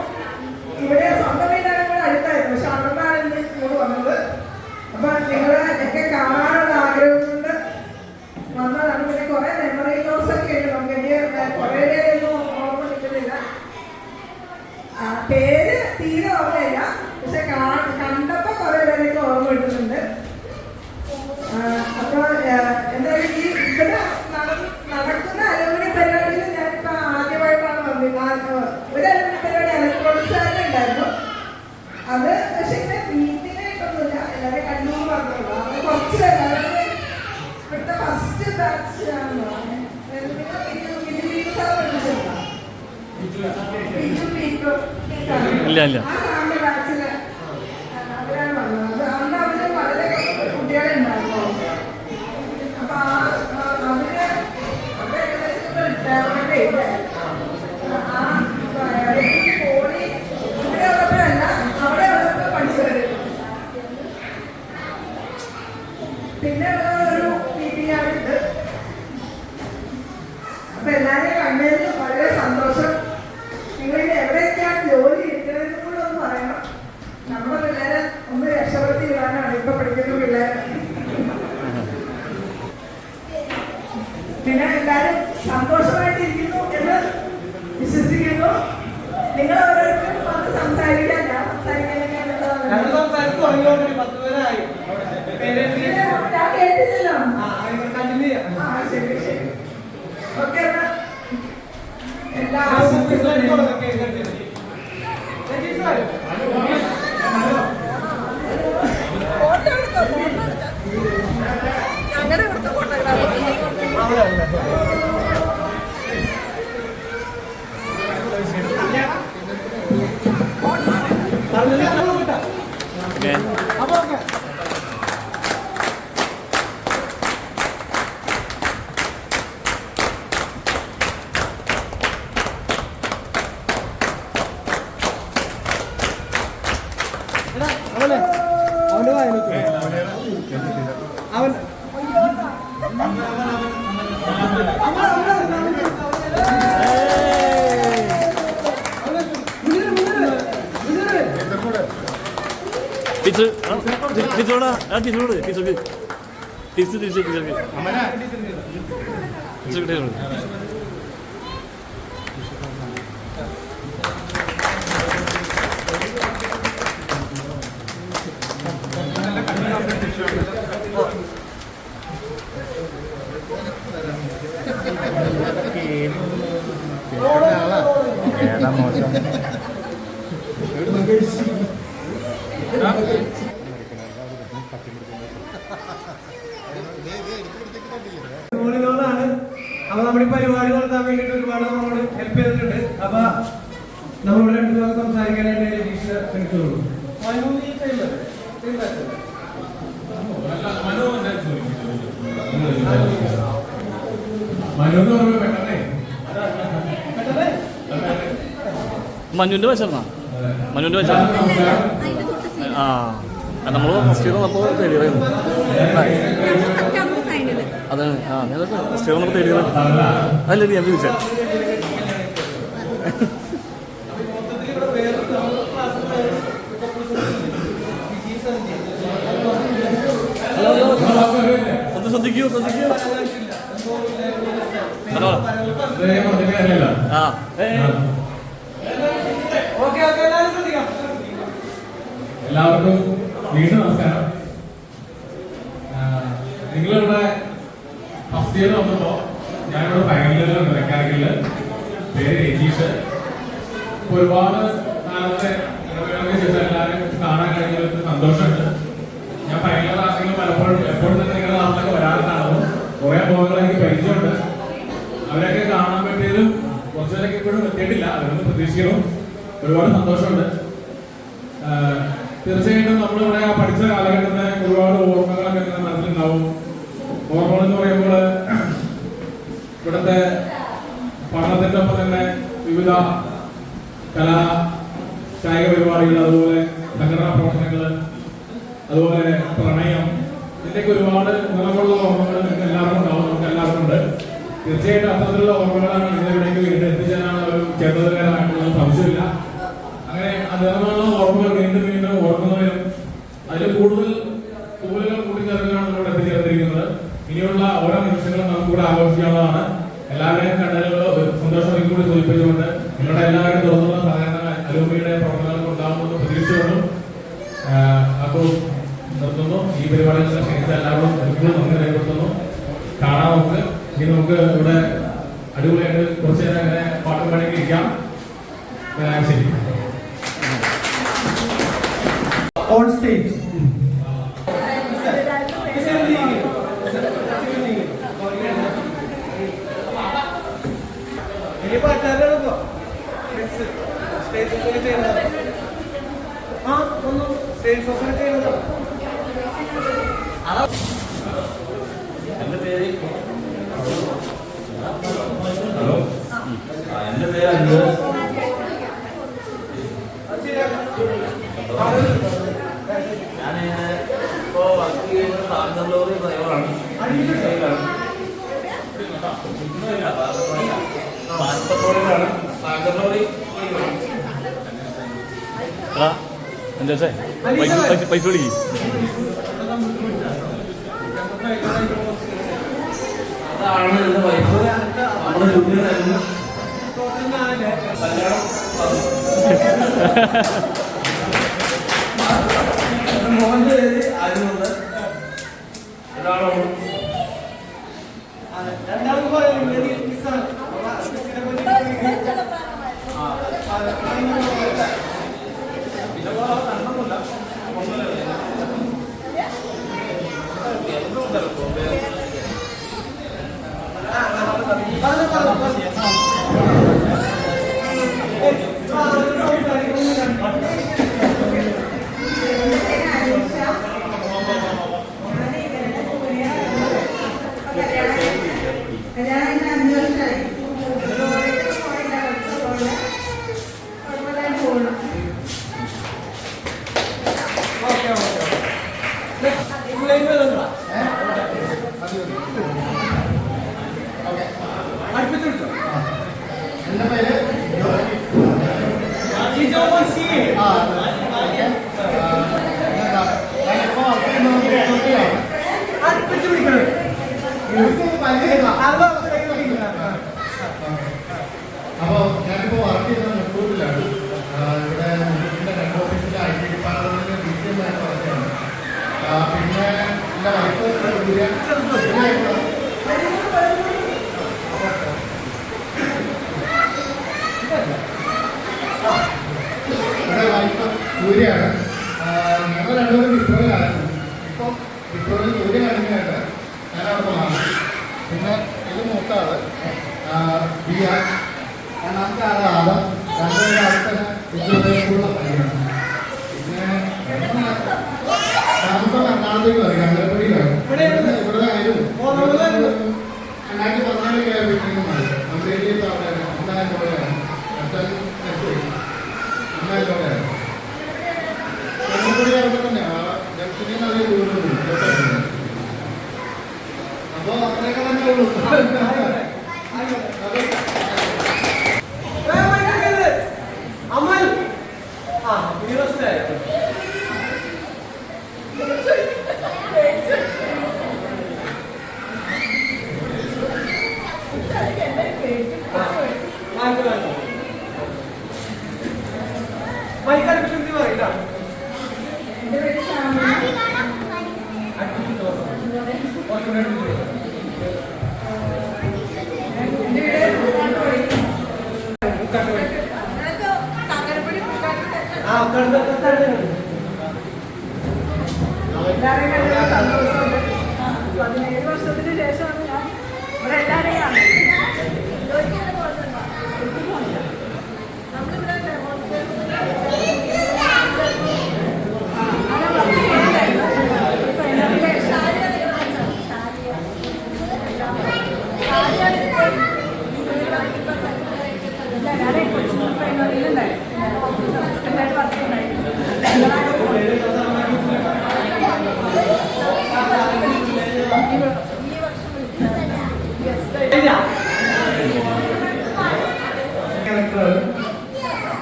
ഇവിടെ സ്വന്തം വീടാണ് കൂടെ അടുത്തായിരുന്നു, പക്ഷെ അവിടുന്നാണ് ഇന്ന് ഇങ്ങോട്ട് വന്നത്. അപ്പൊ നിങ്ങളെ ഒക്കെ കാണാനുള്ള ആഗ്രഹം കൊണ്ട് വന്നതാണ്. പിന്നെ കുറെ മെമ്മറി ലോസ് ഒക്കെ ഉണ്ട് നമുക്ക്. എനിക്ക് കുറെ പേരൊന്നും ഓർമ്മ കിട്ടുന്നില്ല, പേര് തീരെ ഓർമ്മയില്ല, പക്ഷെ കണ്ടപ്പോ കുറെ പേരൊക്കെ അത് പക്ഷെ ഇങ്ങനെ വീട്ടിലായിട്ടൊന്നുമില്ല, എല്ലാവരും കണ്ണൂർ പറഞ്ഞുള്ളൂ. അത് കുറച്ച് അതായത് ഇവിടുത്തെ ഫസ്റ്റ് ബാച്ച് ആണെന്ന് പറഞ്ഞു. ഇല്ല ഇല്ല ആ സാറിന്റെ ബാച്ചില് അവരാണ് പറഞ്ഞത്. അന്ന് അവര് വളരെ കുട്ടികളുണ്ടായിരുന്നു. അപ്പൊ അവര് ഏകദേശം റിട്ടയർമെന്റ് ചെയ്തായിരുന്നു. പോളി ഇവിടെ ഉള്ളപ്പോഴല്ല അവിടെ ഉള്ളപ്പോൾ പഠിച്ചവര്. പിന്നെ ഒരു PPR ഉണ്ട്. അപ്പൊ എല്ലാരെയും കണ്ടതിൽ വളരെ സന്തോഷം. നിങ്ങളുടെ എവിടെയൊക്കെയാണ് ജോലി ഇരിക്കുന്നതെന്ന് കൂടെ ഒന്ന് പറയണം. നമ്മുടെ പിള്ളേരെ ഒന്ന് രക്ഷപ്പെടുത്തി വിടാനാണ് ഇപ്പൊ പഠിക്കുന്ന പിള്ളേരെ. പിന്നെ എല്ലാവരും സന്തോഷമായിട്ടിരിക്കുന്നു എന്ന് വിശ്വസിക്കുന്നു. നിങ്ങൾ ഓരോരുത്തരും വന്ന് സംസാരിക്കാൻ ഞാൻ കേട്ടില്ലല്ലോ. ശരി ശരി. ഓക്കെ എന്നാ എല്ലാ അങ്ങനെ ഇവിടുത്തെ ഫോട്ടോഗ്രാഫർ അവന്റെ വായനക്ക് അവൻ ടീച്ചർ ടീച്ചറോടാ ടീച്ചറോട് ടീച്ചർക്ക് ടീച്ചർ ടീച്ചർ ടീച്ചർക്ക് ടീച്ചർ ാണ്. അപ്പൊ നമ്മുടെ ഈ പരിപാടി നടത്താൻ വേണ്ടിട്ട് ഒരുപാട് നമ്മളോട് ഹെൽപ്പ് ചെയ്തിട്ടുണ്ട്. അപ്പൊ നമ്മളോട് രണ്ടു പേർക്ക് സംസാരിക്കാനായിട്ട് രതീഷ് ക്ഷണിച്ചോളൂ. മനുവിന്റെ വശമാ മനുവിന്റെ വശം ആ നമ്മൾ ഫസ്റ്റ് ഇയർ വന്നപ്പോൾ തേടിയതായിരുന്നു. അതാണ് ആ ഞാനൊക്കെ ഫസ്റ്റ് ഇയർ വന്നപ്പോൾ തേടിയത്. അതല്ലേ ഞാൻ വിളിച്ചത്. ഒന്ന് ശ്രദ്ധിക്കൂ ശ്രദ്ധിക്കൂ. ഹലോ ആ എല്ലാവർക്കും വീണ്ടും നമസ്കാരം. നിങ്ങളിവിടെ ഫസ്റ്റ് ഇയർ വന്നപ്പോ ഞാനിവിടെ ഫൈനൽ ഇയറിലുണ്ട് മെക്കാനിക്കലില്. പേര് രതീഷ്. ഒരുപാട് കാലത്തെ ഇടവേളയ്ക്ക് ശേഷം എല്ലാവരും കാണാൻ കഴിഞ്ഞതിൽ സന്തോഷമുണ്ട്. ഞാൻ ഫൈനൽ ഇയർ ആണെങ്കിലും പലപ്പോഴും എപ്പോഴും തന്നെ നിങ്ങളുടെ നാട്ടിലൊക്കെ വരാറുണ്ടാവും. കുറെ മുഖങ്ങൾ എനിക്ക് പരിചയമുണ്ട്. അവരൊക്കെ കാണാൻ പറ്റിയതും കുറച്ചുപേരൊക്കെ ഇപ്പോഴും എത്തിയിട്ടില്ല. അവരൊന്ന് പ്രതീക്ഷിക്കണം. ഒരുപാട് സന്തോഷമുണ്ട്. തീർച്ചയായിട്ടും നമ്മളിവിടെ പഠിച്ച കാലഘട്ടത്തെ ഒരുപാട് ഓർമ്മകളൊക്കെ ഇങ്ങനെ മനസ്സിലുണ്ടാവും. ഓർമ്മകൾ എന്ന് പറയുമ്പോൾ ഇവിടുത്തെ പഠനത്തിൻ്റെ ഒപ്പം തന്നെ വിവിധ കലാ കായിക പരിപാടികൾ, അതുപോലെ സംഘടനാ പ്രവർത്തനങ്ങൾ, അതുപോലെ പ്രണയം, ഇതിൻ്റെയൊക്കെ ഒരുപാട് നിറമുള്ള ഓർമ്മകൾ നിങ്ങൾക്ക് എല്ലാവർക്കും ഉണ്ടാവും. നമുക്ക് എല്ലാവർക്കും ഉണ്ട്. തീർച്ചയായിട്ടും അത്തരത്തിലുള്ള ഓർമ്മകളാണ് ഇന്നിവിടേക്ക് വീണ്ടും എത്തിച്ചേരാനുള്ള ഒരു ചേതനകരമായിട്ടുള്ള സംശയമില്ല. അങ്ങനെ നിറമുള്ള ഓർമ്മകൾ വീണ്ടും വീണ്ടും ഓർക്കുന്നതിനും അതിൽ കൂടുതൽ തൂലുകൾ കൂട്ടിച്ചേർക്കാനാണ് നമ്മൾ എത്തിച്ചേർത്തിരിക്കുന്നത്. ഇനിയുള്ള ഓരോ നിമിഷങ്ങളും നമുക്കിവിടെ ആഘോഷിക്കാവുന്നതാണ്. എല്ലാവരെയും കണ്ടതിലുള്ള സന്തോഷം കൂടി സൂചിപ്പിച്ചുകൊണ്ട് നിങ്ങളുടെ എല്ലാവരും തുറന്നുള്ള സഹകരണ അലൂമിയുടെ പ്രവർത്തനങ്ങൾ ഉണ്ടാകുമെന്ന് പ്രതീക്ഷിച്ചുകൊണ്ടും അപ്പോൾ നിർത്തുന്നു. ഈ പരിപാടികൾ ക്ഷണിച്ച എല്ലാവരും ഒരിക്കലും നന്ദി രേഖപ്പെടുത്തുന്നു. കാണാം നമുക്ക്. ഇനി നമുക്ക് ഇവിടെ അടിപൊളിയായിട്ട് കുറച്ചു നേരം അങ്ങനെ പാട്ടും പാടിയൊക്കെ ഇരിക്കാം. ശരി. സ്റ്റേജ്. ഇനി പാട്ടുകാരാണ് സ്റ്റേജ് ഒക്കെ ചെയ്യുന്നത്. ആ ഒന്നും സ്റ്റേജ് ഒക്കെ ചെയ്യുന്നതാണ്. എൻ്റെ പേര് ഹലോ എൻ്റെ പേര് അഞ്ചു. ഞാൻ ഇപ്പോൾ വർക്ക് ചെയ്യുന്നത് ടാങ്കർ ലോറി ഡ്രൈവറാണ്. പാലത്തോടെയാണ് ടാങ്കർ ലോറി. എന്താ പൈസ വിളിക്കും. അതാണ് എൻ്റെ വൈഫ്. നമ്മുടെ ജൂനിയറായിരുന്നു. മോഹൻ്റെ പേര് ആയിരുന്നത് ഒരാളോട് രണ്ടാമത് പറയുന്നത് എൻ്റെ പേര് അപ്പോൾ ഞാനിപ്പോൾ വർക്ക് ചെയ്യുന്നത് മുട്ടൂരിലാണ്. ഇവിടെ മുട്ടൂരിൻ്റെ 2 ഓഫീസിൻ്റെ IT ഡിപ്പാർട്ട്മെൻറ്റിൻ്റെ DCM ആയിട്ട് വർക്ക് ചെയ്യുന്നത്. പിന്നെ എൻ്റെ വൈഫ് സൂര്യയാണ്. ഞങ്ങൾ രണ്ടുപേരും വിപ്രോയിലായിരുന്നു. ഇപ്പോൾ വിപ്രോയിൽ സൂര്യ കഴിഞ്ഞായിട്ട് ഞാനവിടെ മാറി. പിന്നെ ഇത് മൂത്ത ആള് ബിയ, രണ്ടാമത്തെ ആള് ആദം. രണ്ടുപേരും അടുത്തന്നെ വിദ്യാഭ്യാസമുള്ള പയ്യാണ്. പിന്നെ താമസം എറണാകുളത്തേക്ക് വരും. അങ്കലപ്പടിയിലാണ്. ഇവിടെ ആയിരുന്നു 2014 കയറിയിട്ടുണ്ടെങ്കിൽ മതി. നമ്മുടെ ഏരിയയിൽ അവിടെ എന്തായാലും പോലെയാണ്. അന്നായിക്കോട്ടെയാണ് കൂടി അവിടെ തന്നെയാണ്. ജംഗ്ഷനിൽ നല്ല ദൂരമുണ്ട്. അപ്പോൾ അത്രയൊക്കെ തന്നെ ഉള്ളൂ. അമൽ ആ യൂണിവേഴ്സിറ്റി മൈക്കടുപ്പിച്ച് പറയില്ല. എൻ്റെ പേര് ശ്യാമ. എല്ലാവരെയും കണ്ടതിൽ സന്തോഷമുണ്ട്. 17 വർഷത്തിന് ശേഷമാണ് ഞാൻ ഇവിടെ എല്ലാവരെയും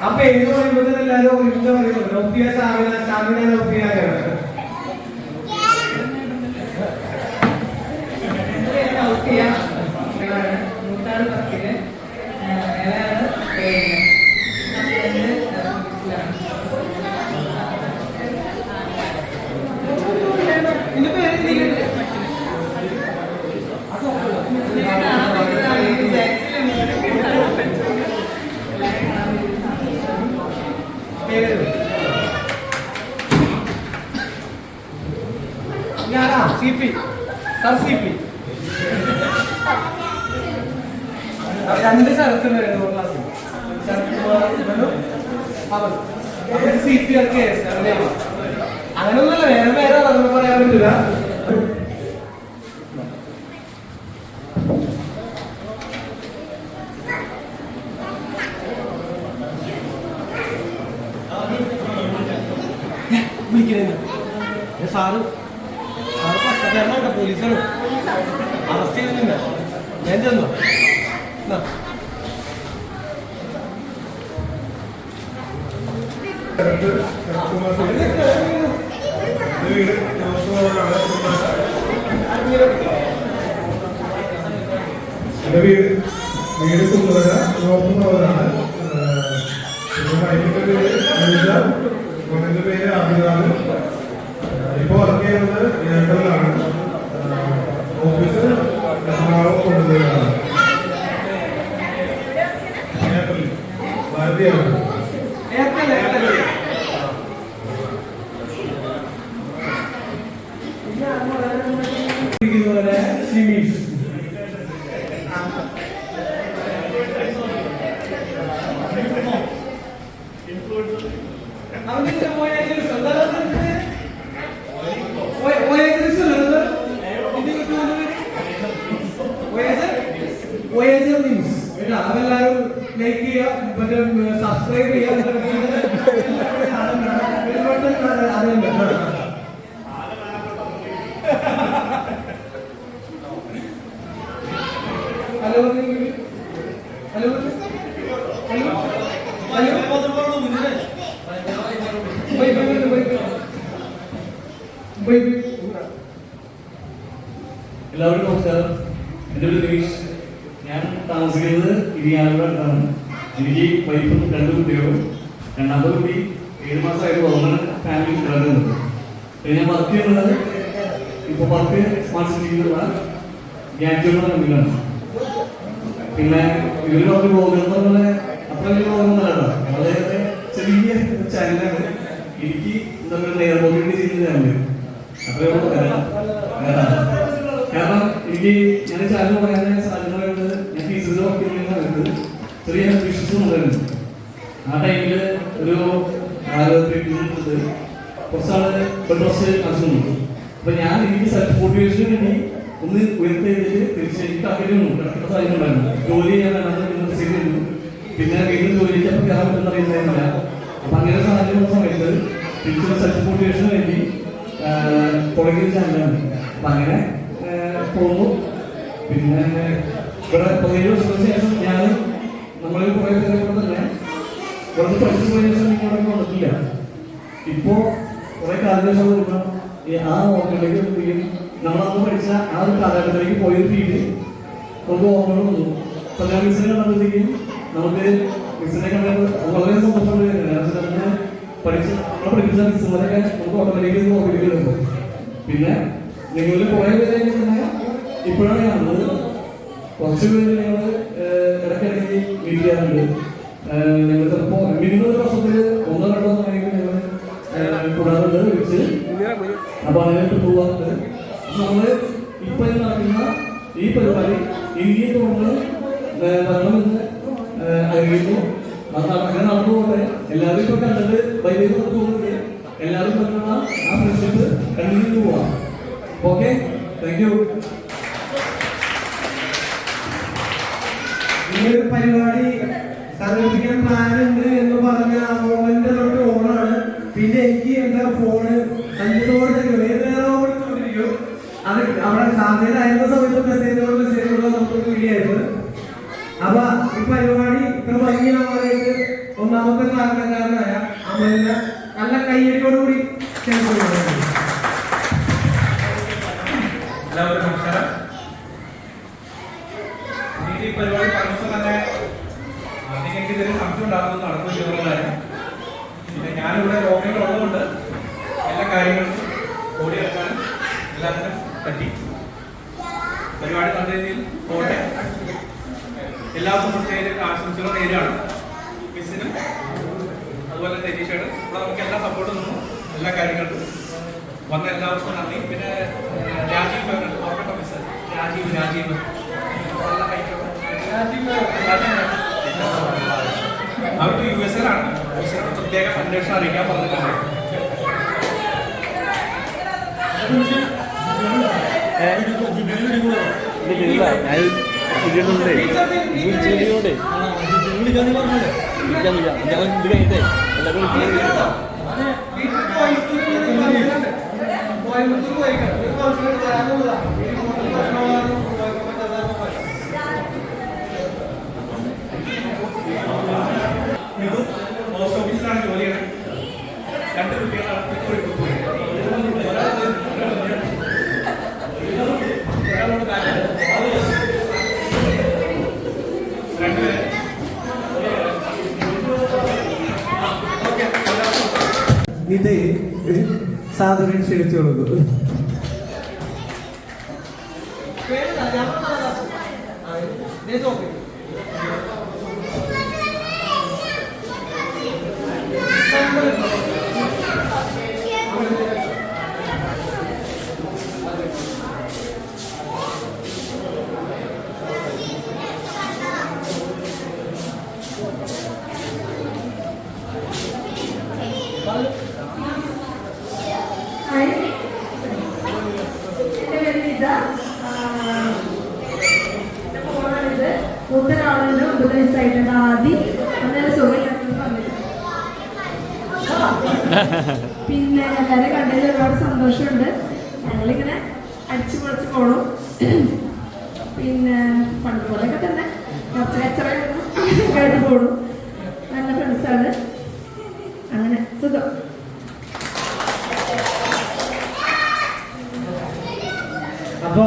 ആ പേര് പറയുമ്പോൾ എല്ലാവരും ഒരുമിച്ച് പറയുന്നത് നൗഫിയ ഷാമിന, ഷാമിന നൗഫിയാണ്. മൂത്താറ് 10, ഇളയാള് 7. ഇതിന്റെ പേര് CP. Sir CP. രണ്ട് സ്ഥലത്തുണ്ട് ക്ലാസ്സിൽ. CP ഒക്കെ അങ്ങനെയൊന്നുമല്ല, വേറെ വേറെ അതൊന്നും പറയാൻ പറ്റില്ല. സാറ് കഷ്ടപ്പെടാണ്ട പോലീസാണ്, അറസ്റ്റ് ചെയ്തില്ല. ഞാൻ ചെന്നോ എൻ്റെ വീട് കുന്നതര നോക്കുന്നവരാണ്. വൈകിട്ട് പേര് അനുജ, മകൻ്റെ പേര് അഭിനാഥ്. ഇപ്പോൾ വർക്ക് ചെയ്യുന്നത് ഏപ്രിലാണ്. ഓഫീസ് എറണാകുളം കൊണ്ടുവരികയാണ്. ഏപ്രിൽ ഭാരതീയാണ്. അതെല്ലാരും ലൈക്ക് ചെയ്യുക, മറ്റേ സബ്സ്ക്രൈബ് ചെയ്യുക. ഹലോ ഹലോ എല്ലാവർക്കും നമസ്കാരം. എൻ്റെ പേര് രവീഷ്. ഞാൻ താമസിക്കുന്നത് ഇരിയാലൂരാണ്. എനിക്ക് വൈഫും 2 കുട്ടികളും. രണ്ടാമത്തെ കുട്ടി 7 മാസമായിട്ട് ഗവൺമെന്റ് ഫാമിലി കിടക്കുന്നുണ്ട്. ഞാൻ വർക്ക് ചെയ്യുന്നത് ഇപ്പോൾ വർക്ക് സ്മാർട്ട് സിറ്റിയിലുള്ള ഗ്യാറ്റുകളുടെ കമ്പനിയിലാണ്. പിന്നെ ഇവർ പറഞ്ഞ പ്രോഗ്രാം പോലെ അത്ര വലിയ പ്രോഗ്രാം അല്ല, വളരെ ചെറിയ ചാനലാണ്. എനിക്ക് എന്താ പറയുക, നേർമോബിലിറ്റി ചെയ്യുന്ന ചാനൽ അത്രയുള്ള കാരണം എനിക്ക് ഞാൻ ചാനൽ പറയാൻ സാധ്യത പറയുന്നത് ഞാൻ ഫീസിൽ വർക്ക് ചെയ്യുന്നത് ചെറിയ ഹെൽത്ത് ഇഷ്യൂസ് ഉണ്ടായിരുന്നു. ആ ടൈമിൽ ഒരു ട്രീറ്റ്മെന്റ് കുറച്ചാള് ബെഡ് റെസ്റ്റ് ആവശ്യമുണ്ട്. അപ്പൊ ഞാൻ എനിക്ക് സെൽഫ് മോട്ടിവേഷന് വേണ്ടി ഒന്ന് ഉയർത്തിയിട്ട് തിരിച്ച് എനിക്ക് അകലുന്നു കിടക്കുന്ന സാഹചര്യം ഉണ്ടായിരുന്നു. ജോലി ചെയ്യാൻ വേണമെന്ന് ചെയ്തിരുന്നു. പിന്നെ വീണ്ടും ജോലിക്ക് അപ്പം കയറാൻ പറ്റുന്ന അറിയുന്നില്ല. അപ്പൊ അങ്ങനെ സാഹചര്യം സമയത്ത് തിരിച്ചുള്ള സെൽഫ് മോട്ടിവേഷന് വേണ്ടി തുടങ്ങിയ ചാനലാണ്. അപ്പൊ അങ്ങനെ പോകുന്നു. പിന്നെ ഇവിടെ 17 വർഷത്തിന് ശേഷം ഞാൻ നമ്മൾ കുറെ പേരെ തന്നെ ഇവിടെ പഠിച്ചു പോയ ശേഷം ഇവിടെ വന്നിട്ടില്ല. ഇപ്പോ കുറെ കാലദേശം ആ ഓർമ്മകളിലേക്ക് എത്തുകയും നമ്മളന്ന് പഠിച്ച ആ ഒരു കാലഘട്ടത്തിലേക്ക് പോയൊരു ഫീല് നമുക്ക് ഓർമ്മകൾ വന്നു. സന്ധ്യ മിസ്സിനെ കണ്ടപ്പോഴത്തേക്കും നമുക്ക് മിസ്സിനെ കണ്ടത് വളരെ സന്തോഷമുള്ള കാര്യമാണ്. പഠിച്ച നമ്മളെ പഠിപ്പിച്ച മിസ്സുമാരൊക്കെ നമുക്ക് ഓട്ടോമാറ്റിക്കലി ഓർമ്മയിലേക്ക് വരുന്നത്. പിന്നെ നിങ്ങളിൽ കുറെ പേരെ തന്നെ ഇപ്പോഴാണ് കാണുന്നത്. കുറച്ച് പേര് ഞങ്ങൾ ഇടയ്ക്കിടയ്ക്ക് മീറ്റ് ചെയ്യാറുണ്ട്. ഞങ്ങൾ ചിലപ്പോൾ മിനിമം ഒരു വർഷത്തിൽ 1-2 സമയത്ത് ഞങ്ങൾ കൂടാറുണ്ട് വിളിച്ച്. അപ്പൊ അതിനായിട്ട് പോവാറുണ്ട്. നമ്മള് ഇപ്പൊ നടക്കുന്ന ഈ പരിപാടി ഇന്ത്യയെ തുടർന്ന് വരണമെന്ന് അറിയുന്നു. അങ്ങനെ നടന്നു പോകട്ടെ. എല്ലാവരും ഇപ്പൊ കണ്ടിട്ട് വൈദ്യുതി പോകുന്നുണ്ട്. എല്ലാവരും പറ്റുന്ന ആ ഫ്രണ്ട്ഷിപ്പ് കണ്ടിന്യൂ പോവാം. Okay, thank you. ഈ ഒരു പരിപാടി സംഘടിപ്പിക്കാൻ പ്ലാൻ ഉണ്ട് എന്ന് പറഞ്ഞ ആ മോമെന്റ് തൊട്ട് ഓണാണ്. പിന്നെ എനിക്ക് എന്താ ഫോണ് അഞ്ചോട് ചോദിച്ചിരിക്കും. അത് അവിടെ സാധ്യതയായിരുന്ന സമയത്ത് മെസ്സേജോട് നമുക്കൊരു വീഡിയോ. അപ്പൊ ഈ പരിപാടി ഇത്ര ഭംഗിയാവാനായിട്ട് ഒന്നാമത്തെ കാരണക്കാരനായ അമ്മലിനെ നല്ല കയ്യടിയോടുകൂടി ചേർത്ത്. എല്ലാവർക്കും നമസ്കാരം. ഈ പരിപാടി പറഞ്ഞപ്പോൾ തന്നെ നിങ്ങൾക്ക് ഇതിൽ സംശയം ഉണ്ടാകുന്നത് നടക്കുന്ന കാര്യം. പിന്നെ ഞാനിവിടെ ലോകങ്ങൾ ഉള്ളതുകൊണ്ട് എല്ലാ കാര്യങ്ങൾക്കും ഓടിയെടുക്കാനും എല്ലാത്തിനും പറ്റി. പരിപാടി നല്ല രീതിയിൽ പോട്ടെ. എല്ലാവർക്കും പ്രത്യേക ആശംസകൾ നേരാണ്. മിസ്സിനും അതുപോലെ രതീഷേട് ഇവിടെ നമുക്ക് എല്ലാ സപ്പോർട്ടും നിന്നു എല്ലാ കാര്യങ്ങൾക്കും വന്ന എല്ലാവർക്കും നന്ദി. പിന്നെ അത് USA-ലാണ്. പ്രത്യേക അന്വേഷണം അറിയിക്കാൻ പറഞ്ഞിട്ടുണ്ട്. കോയമ്പത്തൂർ പോയിക്കാണ് ഒരു ഫംഗ്ഷനിൽ വരാനുള്ളതാ. ഇത് പോസ്റ്റ് ഓഫീസിലാണ് ജോലി ചെയ്യുന്നത്. 2 കുട്ടികളാണ്. ഇത് സാധനം ക്ഷണിച്ചോളൂ. മൂത്തൊരാളുണ്ട് 9 വയസ്സായിട്ടുണ്ട്. ആദ്യം അങ്ങനെ സുഖമില്ലാത്തത് പറഞ്ഞിട്ട് പിന്നെ എല്ലാവരും കണ്ടതിൽ ഒരുപാട് സന്തോഷമുണ്ട്. ഞങ്ങളിങ്ങനെ അടിച്ചു പൊളിച്ച് പോകണം. പിന്നെ പണ്ട് പോലെയൊക്കെ തന്നെ കുറച്ച് കച്ചറ പോകണം. നല്ല ഫ്രണ്ട്സാണ്. അങ്ങനെ സുഖം. അപ്പൊ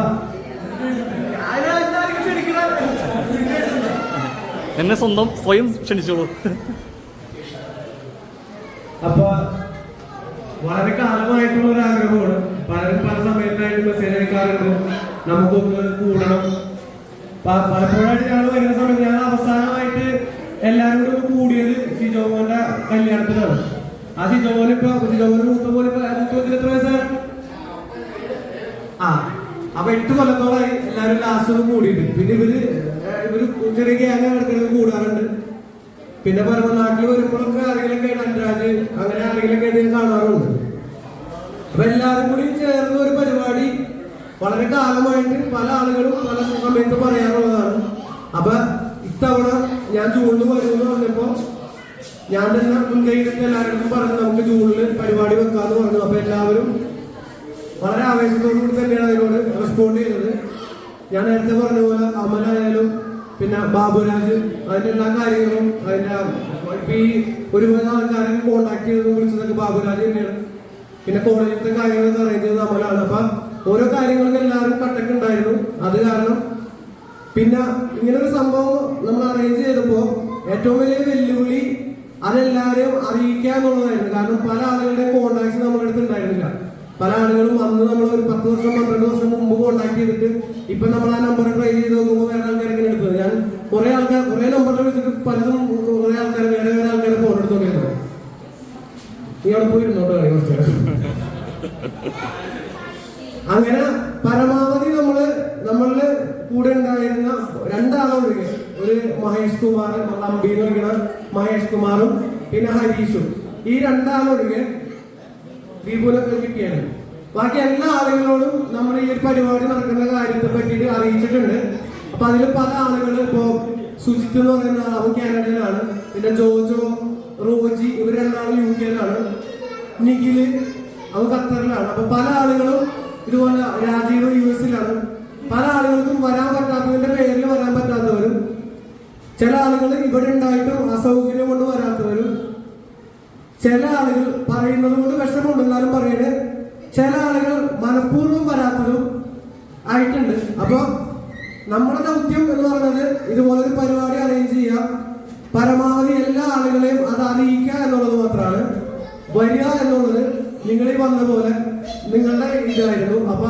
എന്നെ സ്വയം ക്ഷണിച്ചോളൂ. അപ്പൊ വളരെ കാലമായിട്ടുള്ള ഒരു ആഗ്രഹമാണ്. പലരും പല സമയത്തായിട്ട് മെസ്സേജ് അയക്കാറുണ്ട്, നമുക്കൊന്ന് കൂടണം. പലപ്പോഴായിട്ട് ഞങ്ങൾ വരുന്ന സമയത്ത് ഞങ്ങൾ അവസാനമായിട്ട് എല്ലാവരും കൂടി കൂടിയത് ഷിജോമോന്റെ കല്യാണത്തിലാണ്. ആ ഷിജോമോൻ മൂത്തമോൻ എത്ര വയസ്സാണ്? അപ്പൊ 8 കൊല്ലത്തോളായി എല്ലാവരും ലാസ്റ്റ് ഒന്ന് കൂടിയിട്ട്. പിന്നെ ഇവര് ചെറിയ ഗ്യാങ് ഇടയ്ക്കിടയ്ക്ക് കൂടാറുണ്ട്. പിന്നെ പറയുമ്പോൾ നാട്ടിൽ വരുമ്പോഴൊക്കെ ആരെങ്കിലൊക്കെ അൻരാജ് അങ്ങനെ ആരെങ്കിലൊക്കെ ആയിട്ട് കാണാറുണ്ട്. അപ്പൊ എല്ലാവരും കൂടി ചേർന്ന ഒരു പരിപാടി വളരെ കാലമായിട്ട് പല ആളുകളും പല സമയത്ത് പറയാറുള്ളതാണ്. അപ്പൊ ഇത്തവണ ഞാൻ ജൂണിൽ വരുമെന്ന് പറഞ്ഞപ്പോ ഞാൻ തന്നെ മുൻകൈയിട്ട് എല്ലാവരും പറഞ്ഞു നമുക്ക് ജൂണിൽ പരിപാടി വെക്കാന്ന് പറഞ്ഞു. അപ്പൊ എല്ലാവരും വളരെ ആവേശത്തോടു കൂടി തന്നെയാണ് അതിനോട് റെസ്പോണ്ട് ചെയ്തത്. ഞാൻ നേരത്തെ പറഞ്ഞ പോലെ അമലായാലും പിന്നെ ബാബുരാജ് അതിന്റെ എല്ലാ കാര്യങ്ങളും അതിന്റെ ഇപ്പൊ ഈ ഒരുപാട് ആൾക്കാരെ കോണ്ടാക്ട് ചെയ്ത് വിളിച്ചതൊക്കെ ബാബുരാജ് തന്നെയാണ്. പിന്നെ കോളേജിലത്തെ കാര്യങ്ങളൊക്കെ അറേഞ്ച് ചെയ്തത് അമലാണ്. അപ്പൊ ഓരോ കാര്യങ്ങളൊക്കെ എല്ലാവരും കട്ടക്ക് ഉണ്ടായിരുന്നു. അത് കാരണം പിന്നെ ഇങ്ങനൊരു സംഭവം നമ്മൾ അറേഞ്ച് ചെയ്തപ്പോ ഏറ്റവും വലിയ വെല്ലുവിളി അതെല്ലാവരെയും അറിയിക്കുക എന്നുള്ളതായിരുന്നു. കാരണം പല ആളുകളുടെ കോണ്ടാക്ട്സ് നമ്മുടെ അടുത്ത് ഉണ്ടായിരുന്നില്ല. പല ആളുകളും വന്ന് നമ്മൾ ഒരു 10 വർഷം 12 വർഷം മുമ്പ് കോണ്ടാക്ട് ചെയ്തിട്ട് ഇപ്പൊ നമ്മൾ ആ നമ്പർ ട്രൈ ചെയ്ത് നോക്കുമ്പോൾ വേറെ ആൾക്കാരൊക്കെ എടുത്തത്. ഞാൻ കുറെ നമ്പറിൽ വിളിച്ചിട്ട് പലതും കുറെ ആൾക്കാർ വേറെ ആൾക്കാരെ ഫോൺ എടുത്തോണ്ടിരുന്നത്. നീ അവിടെ പോയിരുന്നോട്ടോ കുറച്ച്. അങ്ങനെ പരമാവധി നമ്മളില് കൂടെ ഉണ്ടായിരുന്ന 2 ആളൊഴികെ ഒരു മഹേഷ് കുമാർ, അമ്പി എന്ന് വിളിക്കുന്ന മഹേഷ് കുമാറും പിന്നെ ഹരീഷും, ഈ 2 ആളൊഴികെ ദീപുലൊക്കെ കിട്ടിയാണ്. ബാക്കി എല്ലാ ആളുകളോടും നമ്മൾ ഈ ഒരു പരിപാടി നടക്കുന്ന കാര്യത്തെ പറ്റിയിട്ട് അറിയിച്ചിട്ടുണ്ട്. അപ്പൊ അതിൽ പല ആളുകൾ ഇപ്പോ സുജിത്ത് എന്ന് പറയുന്ന ആൾ അവൻ കാനഡയിലാണ്. പിന്നെ ജോജോ, റോജി ഇവർ 2 ആളും UK-യിലാണ്. നിഖില് അവൻ ഖത്തറിലാണ്. അപ്പൊ പല ആളുകളും ഇതുപോലെ രാജീവ് US-ലാണ്. പല ആളുകൾക്കും വരാൻ പറ്റാത്തതിന്റെ പേരിൽ വരാൻ പറ്റാത്തവരും, ചില ആളുകൾ ഇവിടെ ഉണ്ടായിട്ടും അസൗകര്യം കൊണ്ട് വരാത്തവരും, ചില ആളുകൾ പറയുന്നത് കൊണ്ട് വിഷമമുണ്ടെന്നാലും പറയണേ, ചില ആളുകൾ മനഃപൂർവ്വം വരാത്തതും ആയിട്ടുണ്ട്. അപ്പൊ നമ്മുടെ ദൗത്യം എന്ന് പറയുന്നത് ഇതുപോലൊരു പരിപാടി അറേഞ്ച് ചെയ്യുക, പരമാവധി എല്ലാ ആളുകളെയും അത് അറിയിക്കുക എന്നുള്ളത് മാത്രമാണ്. വരിക എന്നുള്ളത് നിങ്ങൾ ഈ വന്ന പോലെ നിങ്ങളുടെ ഇതായിരുന്നു. അപ്പൊ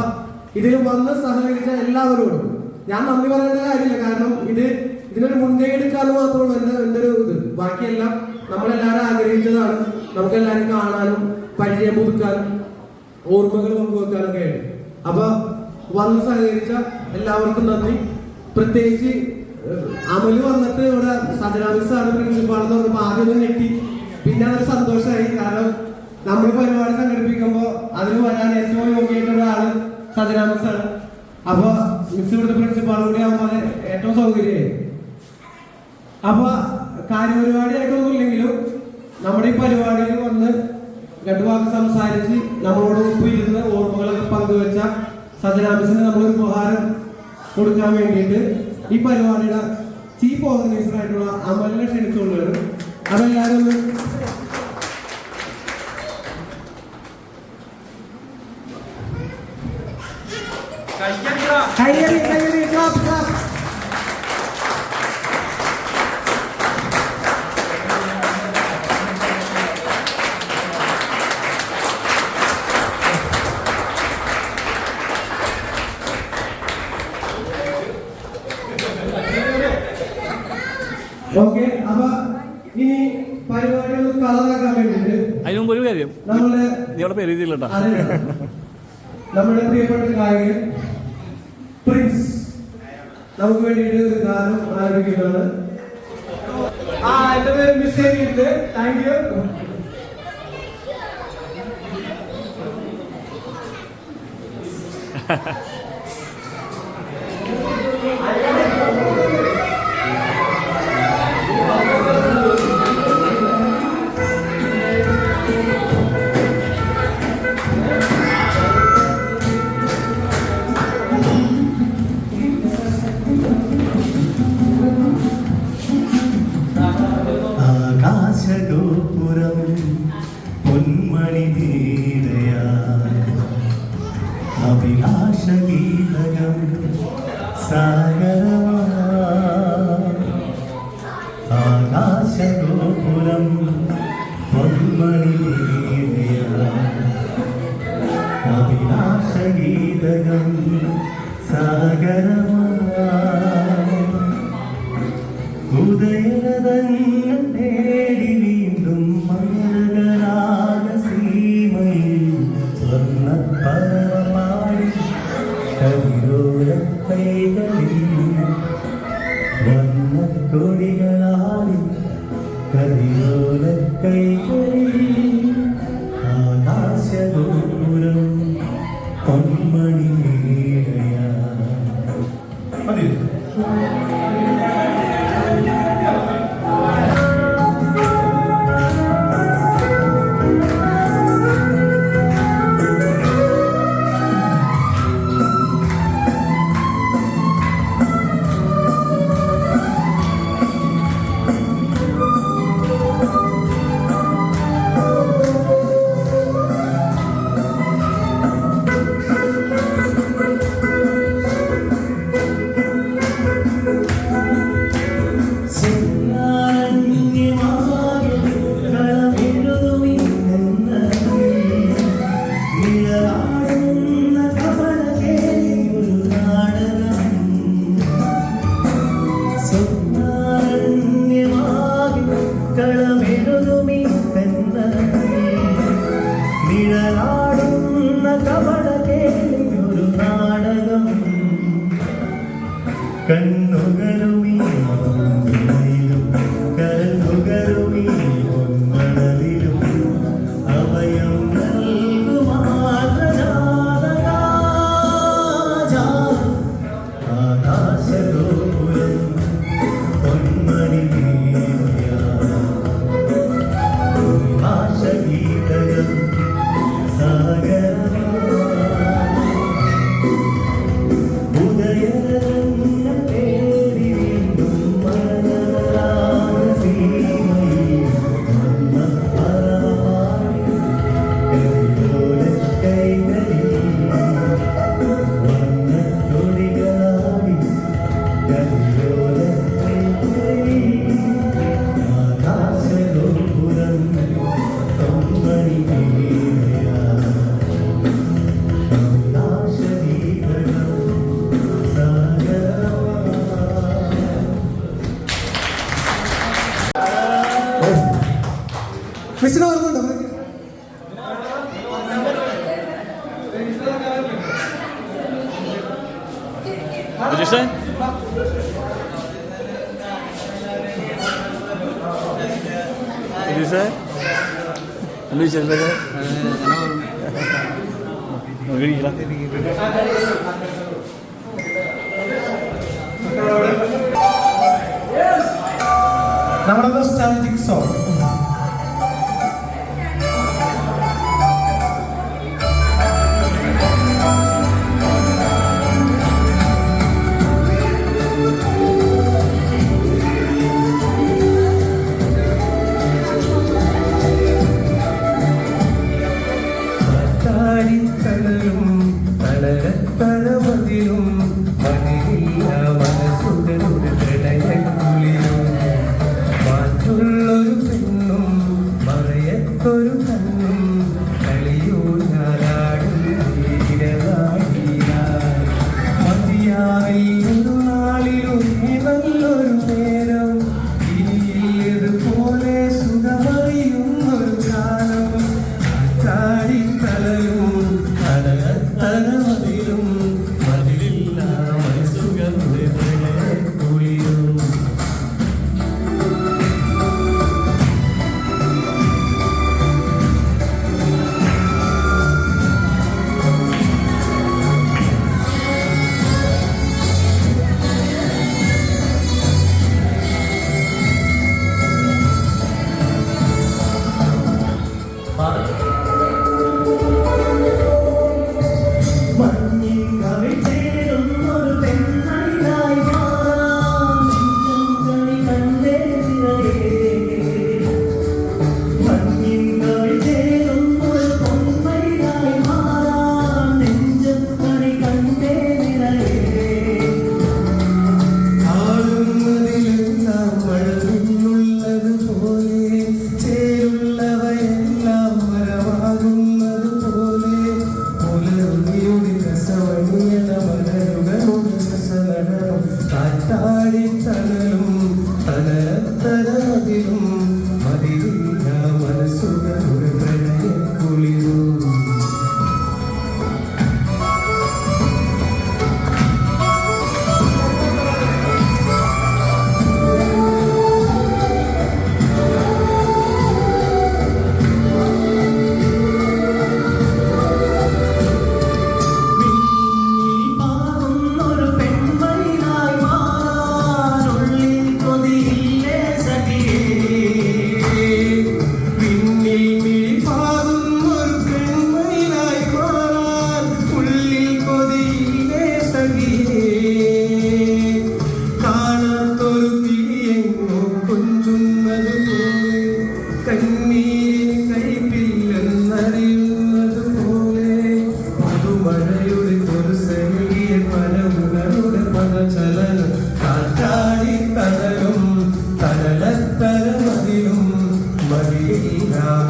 ഇതിൽ വന്ന് സഹകരിച്ച എല്ലാവരോടും ഞാൻ നന്ദി പറയേണ്ട കാര്യമില്ല. കാരണം ഇതിനൊരു മുൻകൈ എടുക്കാന്ന് മാത്രമുള്ളൂ എൻ്റെ ഒരു ഇത്. ബാക്കിയെല്ലാം നമ്മളെല്ലാവരും ആഗ്രഹിച്ചതാണ്. നമുക്കെല്ലാവരും കാണാനും പരിചയം പുതുക്കാനും ഓർമ്മകൾ പങ്കുവെക്കാനൊക്കെ ആയിട്ട്. അപ്പൊ വന്ന് സഹകരിച്ച എല്ലാവർക്കും നന്ദി. പ്രത്യേകിച്ച് അമല് വന്നിട്ട് ഇവിടെ സജനാമിസാണ് പ്രിൻസിപ്പാളെന്ന് പറഞ്ഞപ്പോൾ ആദ്യം ഒന്ന് ഞെട്ടി. പിന്നെ അതൊരു സന്തോഷമായി. കാരണം നമ്മൾ പരിപാടി സംഘടിപ്പിക്കുമ്പോൾ അതിന് വരാൻ ഏറ്റവും യോഗ്യമായിട്ടുള്ള ആള് സജനാമിസാണ്. അപ്പൊ മിസ് ഇവിടുത്തെ പ്രിൻസിപ്പാളും കൂടി ആകുമ്പോൾ ഏറ്റവും സൗകര്യമായി. അപ്പൊ കാര്യപരിപാടിയായിട്ടൊന്നും ഇല്ലെങ്കിലും നമ്മുടെ ഈ പരിപാടിയിൽ വന്ന് രണ്ടു വാക്ക് സംസാരിച്ച് നമ്മളോട് ഒപ്പം ഇരുന്ന് ഓർമ്മകളൊക്കെ പങ്കുവെച്ച സജനാമിസിന് നമ്മളൊരു ഉപഹാരം കൊടുക്കാൻ വേണ്ടിയിട്ട് ഈ പരിപാടിയുടെ ചീഫ് ഓർഗനൈസർ ആയിട്ടുള്ള അമലിനെ ക്ഷണിച്ചുകൊണ്ടുവരും. അതെല്ലാവരും ഒന്ന് കയ്യടി ക്ലാപ്പ് ക്ലാപ്പ്. ഓക്കെ, അപ്പൊ ഇനി പരിപാടികൾ കളറാക്കാൻ വേണ്ടിട്ട് അതിന് മുമ്പ് ഒരു കാര്യം, നമ്മുടെ നിങ്ങളുടെ പേര് എഴുതിയില്ലട്ടാ. നമ്മുടെ പ്രിയപ്പെട്ട ഗായകൻ പ്രിൻസ് നമുക്ക് വേണ്ടിയിട്ട് ഒരു ഗാനം ആരംഭിക്കുന്നതാണ്. എന്റെ പേര് മിസ്റ്റേക്ക്. Thank you. ആകാശഗോപുരം പൊന്മണി നീടയാ അഭിലാഷഗീതകം സാഗരമാ. ആകാശഗോപുരം പൊന്മണി നീടയാ അഭിലാഷഗീതകം സാഗരമാ. ഉദയരഥങ്ങൾ തേടി വീണ്ടും മകരരാഗസീമയിൽ സ്വർണ്ണപ്പറവാടി കതിരോലക്കൈകളിൽ വന്നക്കൊടികളാടി കതിരോലക്കൈകളിൽ ആകാശഗോപുരം പൊന്മണി നീടയാ. മതി. കണ്ണുകരുമീ കരുകരുമീ പൊന്മണലിലും അഭയം ആകാശഗോപുരം പൊന്മണി ആശഗീതകം സാഗരമാ. ഉദയരംഗം തേടി വീണ്ടും മകരരാഗസീമയിൽ വന്നപ്പറവാടി കതിരോലക്കൈകളിൽ വന്നക്കൊടികളാടി കതിരോലക്കൈകളിൽ ആകാശഗോപുരം പൊന്മണി നീടയാ അഭിലാഷഗീതകം സാഗരമാ. മിസ്സിന് ഓർമ്മയുണ്ടോ? രജിഷേ രതീഷേ എന്ത് വിശേഷമൊക്കെ? നമ്മുടെ നൊസ്റ്റാൾജിക് സോങ് ും തളരത്തളമതിലും മതിലില്ല മനസ്സുകളുടെ പ്രണയക്കുളിലും മാറ്റുള്ളൊരു പെണ്ണും മറയത്തൊരു കണ്ണും കളിയോ ഞാനാടും മതിയാവില്ലൊരു നാളിലും നല്ലൊരു നേരം ഇനിയിതുപോലെ സുഖമറിയുന്നൊരു കാലം കാടിത്തലയും തലമതിലും മതിലില്ല മനസ്സുകളുടെ പ്രണയക്കുളിലും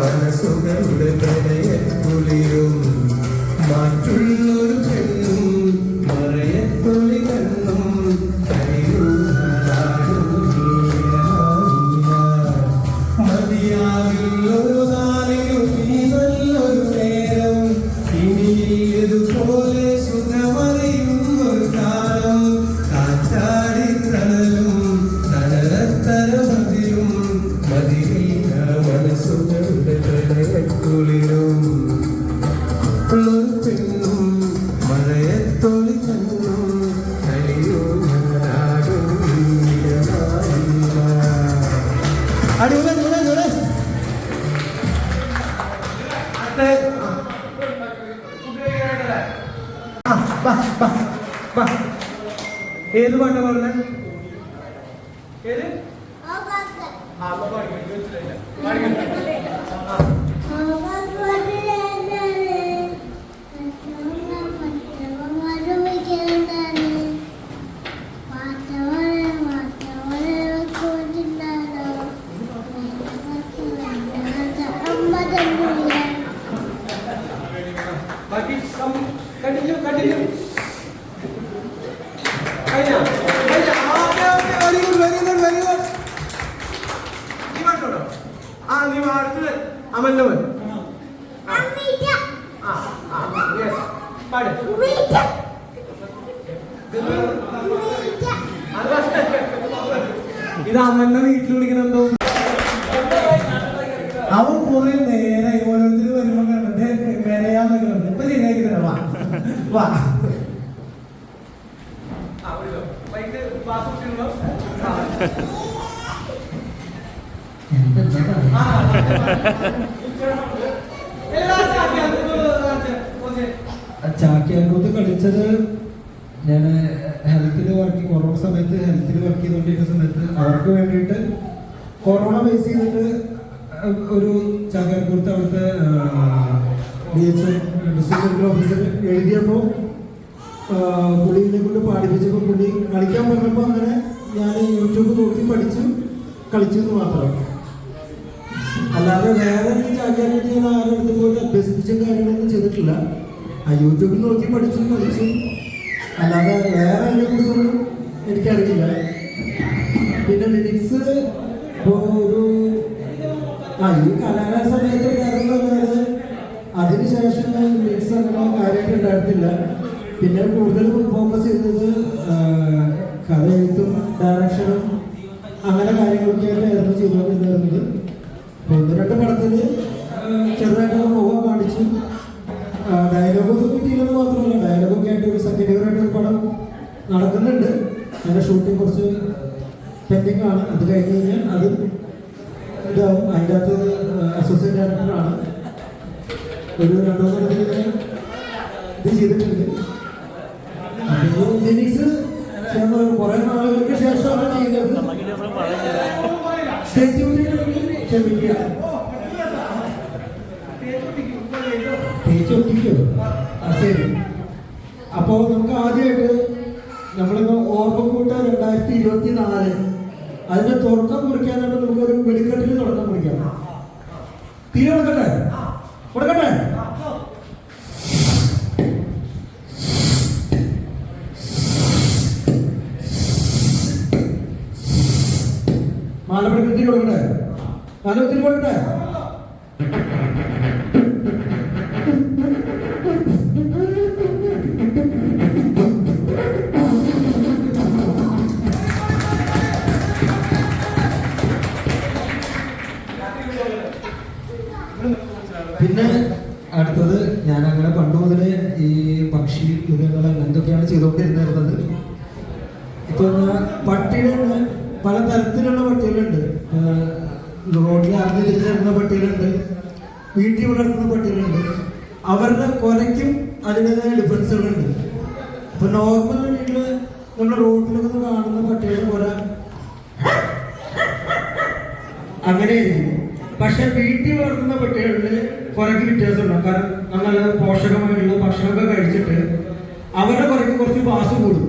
മനസ്സുകളുടെ പ്രണയക്കുളിരും മനസ്സുകളുടെ പ്രണയക്കുളിരും മാറ്റുള്ളൊരു പെണ്ണും മറയത്തൊളി കണ്ണും മതിയാവില്ലൊരു നാളിലും ഈ നല്ലൊരു നേരം ഇനിയിതുപോലെ സുഖമറിയുന്നൊരു കാലം കാറ്റാടിത്തണലും തണലത്തരമതിലും മതിലില്ല മനസ്സുകളുടെ പ്രണയക്കുളിരും പെണ്ണും മഴയത്തൊളി കണ്ണും കളിയോ ഞാനാടും ഏത് പാട്ടാ പറഞ്ഞത്? ഏത്? കണ്ടിന്യൂ കണ്ടിന്യൂ കഴിഞ്ഞോ? Very good very good very good. നീ പാട്ടോ? ആ നീ അടുത്തത് അമന്റെ മോൻ. പാട്. ഇത് അമന്റെ വീട്ടിൽ വിളിക്കണെന്തോ അവൻ കുറെ നേരെ ഓരോരുത്തർ വരുമ്പോ കണ്ടിട്ട് മെനയാൻ നിൽക്കുന്നുണ്ട്. ഇപ്പൊ ശരിയാക്കി തരാം. വാ വാ ചാക്യാർകൂത്ത് കളിച്ചത് ഞാൻ ഹെൽത്തിൽ കൊറോണ സമയത്ത് ഹെൽത്തിൽ വർക്ക് ചെയ്തുകൊണ്ടിരിക്കുന്ന സമയത്ത് അവർക്ക് വേണ്ടിയിട്ട് കൊറോണ ബേസ് ചെയ്തിട്ട് ഒരു ചാക്യാർകൂത്ത് അവിടുത്തെ DHO ഡിസ്ട്രിക്ട് മെഡിക്കൽ ഓഫീസർ എഴുതിയപ്പോൾ പുള്ളിനെ കൊണ്ട് പാടിപ്പിച്ചപ്പോൾ പുള്ളി കളിക്കാൻ പറഞ്ഞപ്പോൾ അങ്ങനെ ഞാൻ യൂട്യൂബ് നോക്കി പഠിച്ചു കളിച്ചു എന്ന് മാത്രം. അല്ലാതെ വേറെ ചാക്യാർകൂത്ത് ഞാൻ ആരുടെ അടുത്ത് പോയിട്ട് അഭ്യസിപ്പിച്ചും കാര്യങ്ങളൊന്നും ചെയ്തിട്ടില്ല. യൂട്യൂബിൽ നോക്കി പഠിച്ചു കളിച്ചു, അല്ലാതെ വേറെ അതിനെ കുറിച്ചൊന്നും എനിക്കറിയില്ല. പിന്നെ ലിറിക്സ് ഇപ്പോൾ ഒരു ഈ കലാകാര സമയത്ത് ഉണ്ടായിരുന്നല്ലാതെ അതിനുശേഷം ലിറിക്സ് അങ്ങനെ കാര്യമായിട്ട് ഉണ്ടായിരുന്നില്ല. പിന്നെ കൂടുതൽ ഫോക്കസ് ചെയ്തത് കഥ എഴുത്തും ഡയറക്ഷനും അങ്ങനെ കാര്യങ്ങളൊക്കെ ആയിട്ടായിരുന്നു ചെയ്തുകൊണ്ടിരുന്നത്. 1-2 പടത്തിൽ ചെറുതായിട്ടൊക്കെ മുഖം കാണിച്ചു. ഡയലോഗൊന്നും കിട്ടിയില്ലെന്ന് മാത്രമല്ല, ഡയലോഗൊക്കെ ആയിട്ട് ഒരു സെക്കൻഡ് ഇയർ ആയിട്ട് ഒരു പടം നടക്കുന്നുണ്ട്. അതിൻ്റെ ഷൂട്ടിങ് കുറച്ച് പെൻഡിങ് ആണ്. അത് കഴിഞ്ഞ് കഴിഞ്ഞാൽ അത് ഇതാവും. അതിൻ്റെ അകത്ത് അസോസിയേറ്റ് ഡയറക്ടറാണ്. ഒരു 2 കൊല്ലത്തിൽ ഇത് ചെയ്തിട്ടുണ്ട്. അപ്പോൾ ലിറിക്സ് കുറേ നാളുകൾക്ക് ശേഷമാണ് ചെയ്യുന്നത്. ക്ഷമിക്കുക, തേച്ചൊട്ടിക്കോ? ശരി. അപ്പോൾ നമുക്ക് ആദ്യമായിട്ട് നമ്മളിപ്പോ ഓർമ്മക്കൂട്ട 2024 അതിന്റെ തുടക്കം കുറിക്കാനായിട്ട് നമുക്കൊരു വെടിക്കെട്ടിൽ തുടക്കം കുറിക്കാം. തീരെ കൊടുക്കട്ടെ? കൊടുക്കട്ടെ? മാലപ്പഴത്തിൽ തിരി കൊടുക്കട്ടെ? മാലപ്പത്തിൽ കൊടുക്കട്ടെ? പിന്നെ അടുത്തത് ഞാൻ അങ്ങനെ പണ്ട് മുതലേ ഈ പക്ഷി മൃഗങ്ങൾ എന്തൊക്കെയാണ് ചെയ്തുകൊണ്ടിരുന്നത്. ഇപ്പൊ പട്ടികളുടെ പല തരത്തിലുള്ള പട്ടികളുണ്ട്. റോഡിൽ അറിഞ്ഞിരുന്ന പട്ടികളുണ്ട്, വീട്ടിൽ വളർത്തുന്ന പട്ടികളുണ്ട്. അവരുടെ കുരയ്ക്കും അതിൻ്റെതായ ഡിഫറൻസുകളുണ്ട്. ഇപ്പൊ നോർമൽ വീട്ടില് നമ്മുടെ റോഡിലൊക്കെ കാണുന്ന പട്ടികളുടെ കുര അങ്ങനെയായിരിക്കും. പക്ഷെ വീട്ടിൽ വളർത്തുന്ന പട്ടികളിൽ കുരയ്ക്ക് വ്യത്യാസമുണ്ടാകും. കാരണം നല്ല പോഷകമായിട്ടുള്ള ഭക്ഷണമൊക്കെ കഴിച്ചിട്ട് അവരുടെ കുരയ്ക്ക് കുറച്ച് പാസ് കൂടും.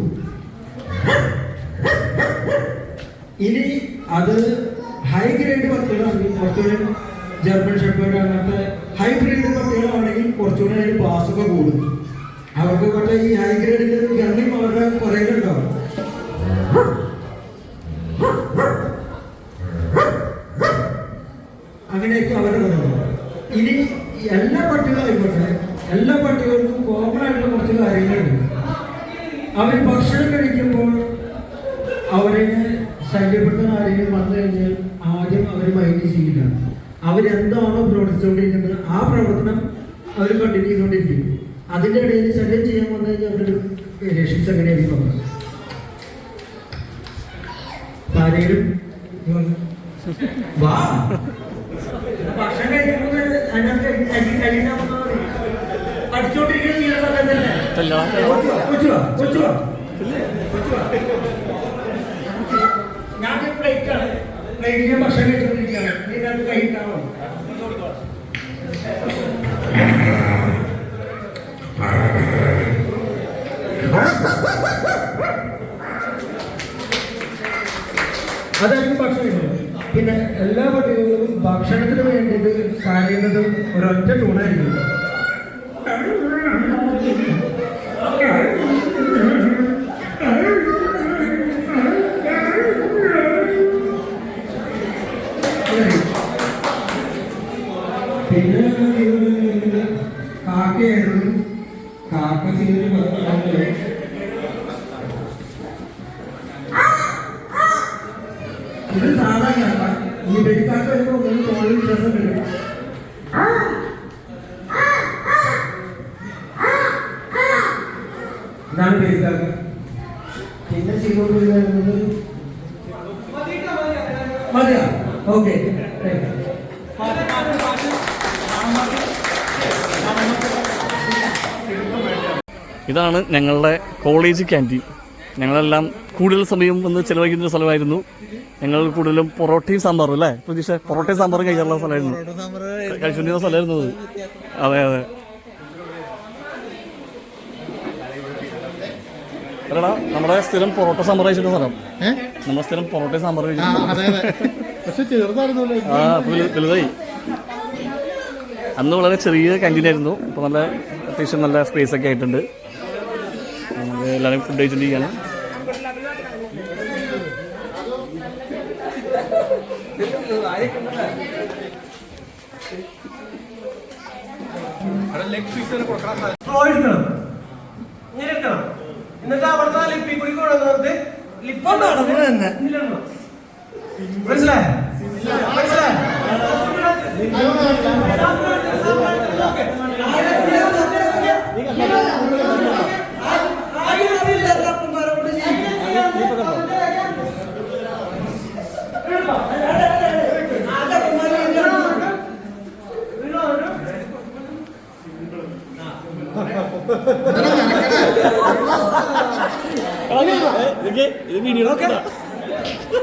ഇനി അത് ഹൈ ഗ്രേഡ് പട്ടികളാണെങ്കിൽ കുറച്ചുകൂടി ജർമ്മൻ ഷെപ്പേർഡ് അങ്ങനത്തെ ഹൈ ഗ്രേഡ് പട്ടികളാണെങ്കിൽ കുറച്ചുകൂടി അതിന് പാസൊക്കെ കൂടും. അവർക്ക് പക്ഷേ ഈ ഹൈ ഗ്രേഡിന്റെ ഗണ്യം അവരുടെ കുറയിലുണ്ടാവും. അങ്ങനെയൊക്കെ അവരുടെ കുറവുണ്ടാവും. ഇനി എല്ലാ പട്ടികളായിക്കോട്ടെ, എല്ലാ പട്ടികൾക്കും കോമൺ ആയിട്ടുള്ള കുറച്ച് കാര്യങ്ങളുണ്ട്. അവർ ഭക്ഷണം കഴിക്കുമ്പോൾ അവരെ ശല്യപ്പെടുത്തുന്ന ആരെങ്കിലും വന്നു കഴിഞ്ഞാൽ ആദ്യം അവർ മൈൻഡ് ചെയ്യില്ല. അവരെന്താണോ പ്രവർത്തിച്ചുകൊണ്ടിരിക്കുന്നത് ആ പ്രവർത്തനം അവർ കണ്ടിന്യൂ ചെയ്തുകൊണ്ടിരിക്കും. അതിൻ്റെ ഇടയിൽ ശല്യം ചെയ്യാൻ വന്നു കഴിഞ്ഞാൽ അവരുടെ രക്ഷിച്ച് എങ്ങനെയായിരിക്കും ആരെങ്കിലും വാ ഭക്ഷണം കഴിക്കുമ്പോൾ പഠിച്ചോണ്ടിരിക്കുന്ന സമയത്തല്ലേ ഞാൻ പ്ലേറ്റാണ്, പ്ലേറ്റിൽ ഭക്ഷണം കഴിച്ചുകൊണ്ടിരിക്കുകയാണ്. ഇതിനകത്ത് കഴിക്കാമോ? അതായിരിക്കും ഭക്ഷണം. പിന്നെ എല്ലാ പട്ടികളും ഭക്ഷണത്തിന് വേണ്ടിയിട്ട് കരയുന്നത് ഒരൊറ്റ ടൂണായിരിക്കും. പിന്നെ കാക്കയായിരുന്നു. കാക്ക ചെയ്തൊരു പത്രമാണ് ഇത് സാധാരണ. ഈ വെടിക്കാക്ക വരുമ്പോൾ ഒരു തോളിൽ വ്യത്യാസം വരും. ഇതാണ് ഞങ്ങളുടെ കോളേജ് ക്യാൻറ്റീൻ. ഞങ്ങളെല്ലാം കൂടുതൽ സമയം വന്ന് ചിലവഴിക്കുന്ന സ്ഥലമായിരുന്നു. ഞങ്ങൾ കൂടുതലും പൊറോട്ടയും സാമ്പാറും അല്ലേ പ്രതീക്ഷ? പൊറോട്ടയും സാമ്പാറും കഴിക്കാറുള്ള സ്ഥലമായിരുന്നു, കഴിച്ചുകൊണ്ടിരുന്ന സ്ഥലമായിരുന്നു അത്. അതെ അതെ. അല്ലടാ, നമ്മുടെ സ്ഥിരം പൊറോട്ട സാമ്പാർ കഴിച്ചിട്ട് സ്ഥലം, നമ്മുടെ സ്ഥിരം പൊറോട്ട സാമ്പാർ വലുതായി. അന്ന് വളരെ ചെറിയ ക്യാൻറ്റീനായിരുന്നു. ഇപ്പോൾ നല്ല അത്യാവശ്യം നല്ല സ്പേസ് ഒക്കെ ആയിട്ടുണ്ട്. എല്ലാവരും ഫുഡ് കഴിച്ചിട്ടിരിക്കുകയാണ്. എന്നിട്ട് അവിടുത്തെ ലിപ്പി കൂടി കൊണ്ടുവന്നിട്ട് ലിപ്പുണ്ടാണ് മനസ്സിലായി മനസ്സിലായി.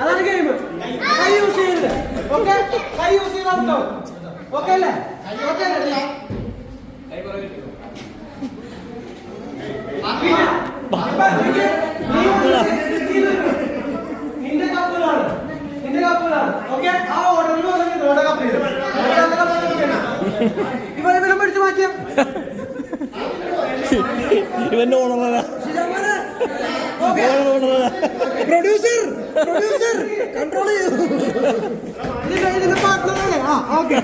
അതാണ് ഗെയിം. കൈ യൂസ് ചെയ്യരുത്. ഓക്കെ, കൈ യൂസ് ചെയ്താൽ ഓക്കെ അല്ലേ? ഓക്കെ അല്ലേ? നിന്റെ കപ്പിലാണ്, നിന്റെ കപ്പിലാണ്. ഓക്കെ, ആ ഓർഡറിൽ ഓർഡർ കപ്പ് ചെയ്തു. ഇവനെ പഠിച്ചു മാറ്റിയ ഇവന്റെ ഓണറ പ്രൊഡ്യൂസർ പ്രൊഡ്യൂസർ കൺട്രോൾ ചെയ്യൂ. ഇതിന്റെ പാർട്ട്ണറാണ്. ആ ഓക്കെ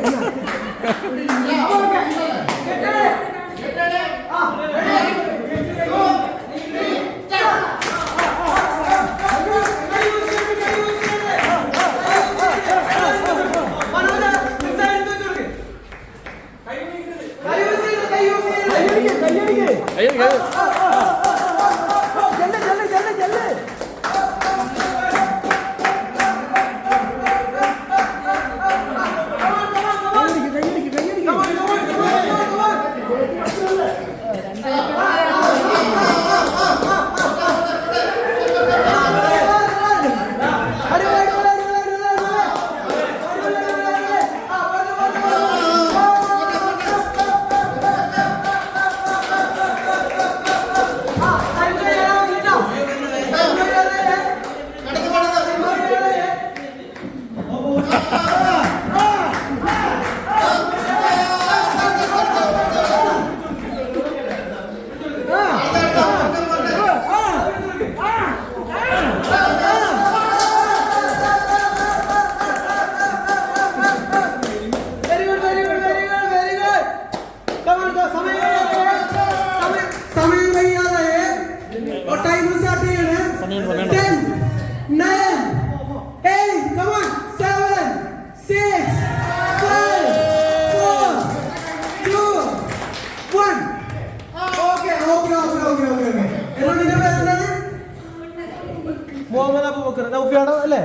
മുഹമ്മദ് അബൂബക്കർ നൗഫിയാണോ അല്ലേ?